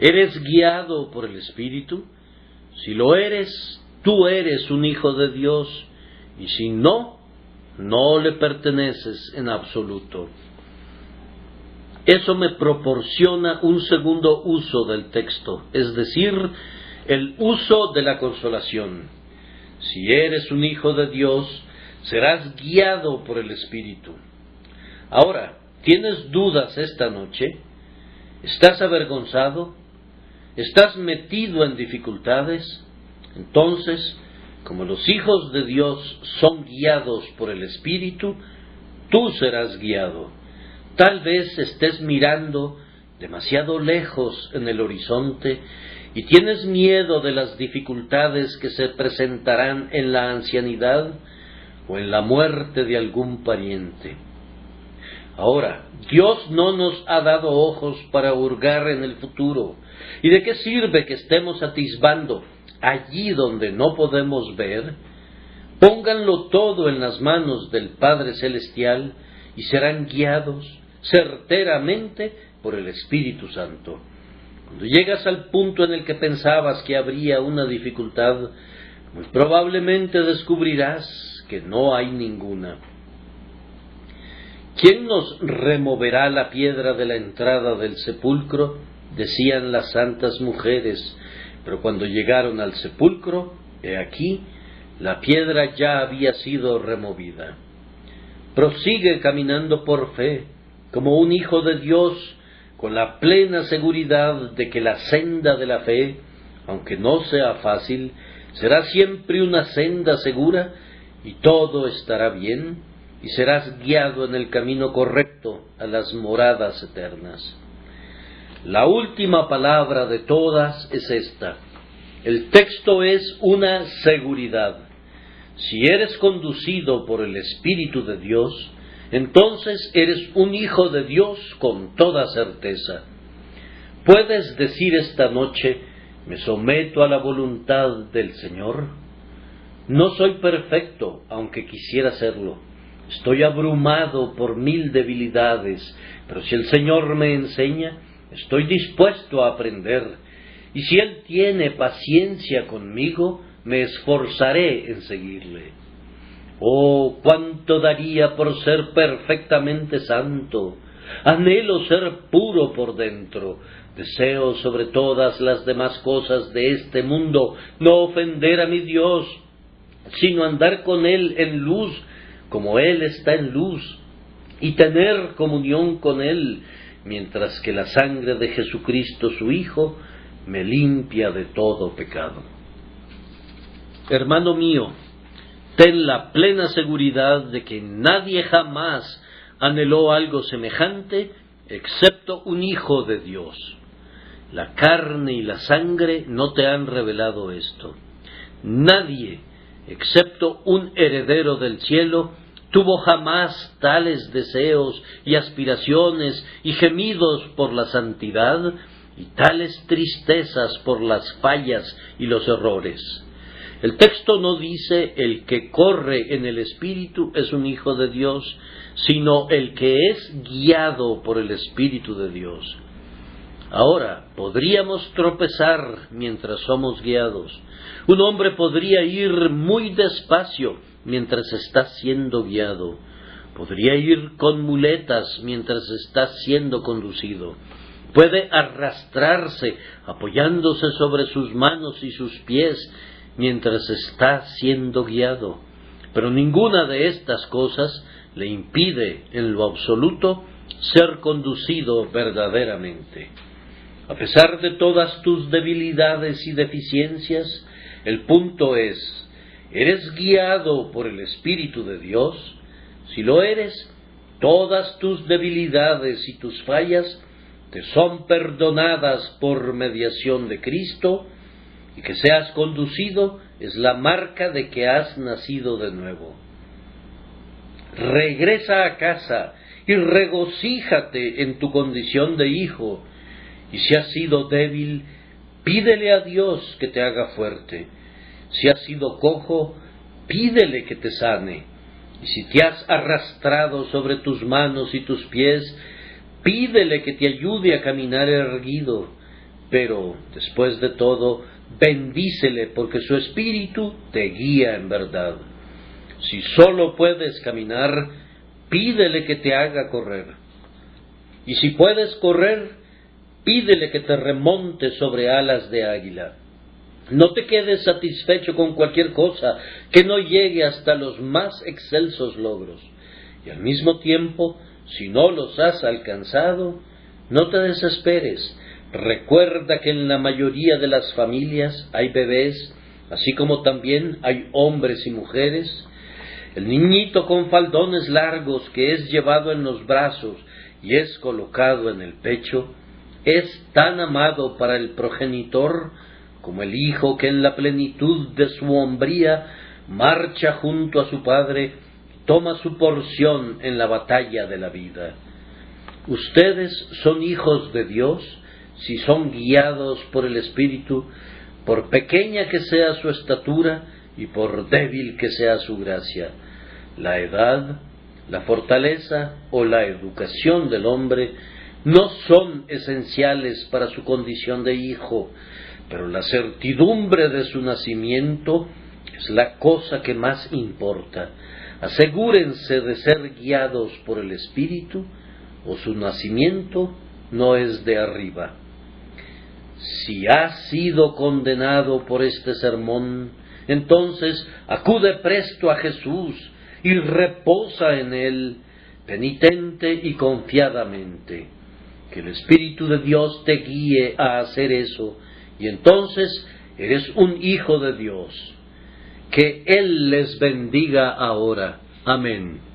¿Eres guiado por el Espíritu? Si lo eres, tú eres un hijo de Dios, y si no, no le perteneces en absoluto. Eso me proporciona un segundo uso del texto, es decir, el uso de la consolación. Si eres un hijo de Dios, serás guiado por el Espíritu. Ahora, ¿tienes dudas esta noche? ¿Estás avergonzado? ¿Estás metido en dificultades? Entonces, como los hijos de Dios son guiados por el Espíritu, tú serás guiado. Tal vez estés mirando demasiado lejos en el horizonte y tienes miedo de las dificultades que se presentarán en la ancianidad o en la muerte de algún pariente. Ahora, Dios no nos ha dado ojos para hurgar en el futuro. ¿Y de qué sirve que estemos atisbando allí donde no podemos ver? Pónganlo todo en las manos del Padre Celestial y serán guiados certeramente por el Espíritu Santo. Cuando llegas al punto en el que pensabas que habría una dificultad, muy probablemente descubrirás que no hay ninguna. ¿Quién nos removerá la piedra de la entrada del sepulcro?, decían las santas mujeres, pero cuando llegaron al sepulcro, he aquí, la piedra ya había sido removida. Prosigue caminando por fe, como un hijo de Dios, con la plena seguridad de que la senda de la fe, aunque no sea fácil, será siempre una senda segura y todo estará bien y serás guiado en el camino correcto a las moradas eternas. La última palabra de todas es esta. El texto es una seguridad. Si eres conducido por el Espíritu de Dios, entonces eres un hijo de Dios con toda certeza. ¿Puedes decir esta noche, me someto a la voluntad del Señor? No soy perfecto, aunque quisiera serlo. Estoy abrumado por 1000 debilidades, pero si el Señor me enseña, estoy dispuesto a aprender. Y si Él tiene paciencia conmigo, me esforzaré en seguirle. Oh, cuánto daría por ser perfectamente santo. Anhelo ser puro por dentro. Deseo sobre todas las demás cosas de este mundo no ofender a mi Dios, sino andar con Él en luz, como Él está en luz, y tener comunión con Él, mientras que la sangre de Jesucristo su Hijo me limpia de todo pecado. Hermano mío, ten la plena seguridad de que nadie jamás anheló algo semejante, excepto un hijo de Dios. La carne y la sangre no te han revelado esto. Nadie, excepto un heredero del cielo, tuvo jamás tales deseos y aspiraciones y gemidos por la santidad y tales tristezas por las fallas y los errores. El texto no dice el que corre en el Espíritu es un hijo de Dios, sino el que es guiado por el Espíritu de Dios. Ahora, podríamos tropezar mientras somos guiados. Un hombre podría ir muy despacio mientras está siendo guiado. Podría ir con muletas mientras está siendo conducido. Puede arrastrarse apoyándose sobre sus manos y sus pies mientras está siendo guiado. Pero ninguna de estas cosas le impide en lo absoluto ser conducido verdaderamente. A pesar de todas tus debilidades y deficiencias, el punto es, ¿eres guiado por el Espíritu de Dios? Si lo eres, todas tus debilidades y tus fallas te son perdonadas por mediación de Cristo, y que seas conducido es la marca de que has nacido de nuevo. Regresa a casa y regocíjate en tu condición de hijo, y si has sido débil, pídele a Dios que te haga fuerte. Si has sido cojo, pídele que te sane. Y si te has arrastrado sobre tus manos y tus pies, pídele que te ayude a caminar erguido. Pero, después de todo, bendícele porque su espíritu te guía en verdad. Si solo puedes caminar, pídele que te haga correr. Y si puedes correr, pídele que te remonte sobre alas de águila. No te quedes satisfecho con cualquier cosa que no llegue hasta los más excelsos logros. Y al mismo tiempo, si no los has alcanzado, no te desesperes. Recuerda que en la mayoría de las familias hay bebés, así como también hay hombres y mujeres. El niñito con faldones largos que es llevado en los brazos y es colocado en el pecho, es tan amado para el progenitor como el hijo que en la plenitud de su hombría marcha junto a su padre y toma su porción en la batalla de la vida. Ustedes son hijos de Dios si son guiados por el Espíritu, por pequeña que sea su estatura y por débil que sea su gracia. La edad, la fortaleza o la educación del hombre no son esenciales para su condición de hijo, pero la certidumbre de su nacimiento es la cosa que más importa. Asegúrense de ser guiados por el Espíritu, o su nacimiento no es de arriba. Si has sido condenado por este sermón, entonces acude presto a Jesús y reposa en Él, penitente y confiadamente. Que el Espíritu de Dios te guíe a hacer eso, y entonces eres un hijo de Dios. Que Él les bendiga ahora. Amén.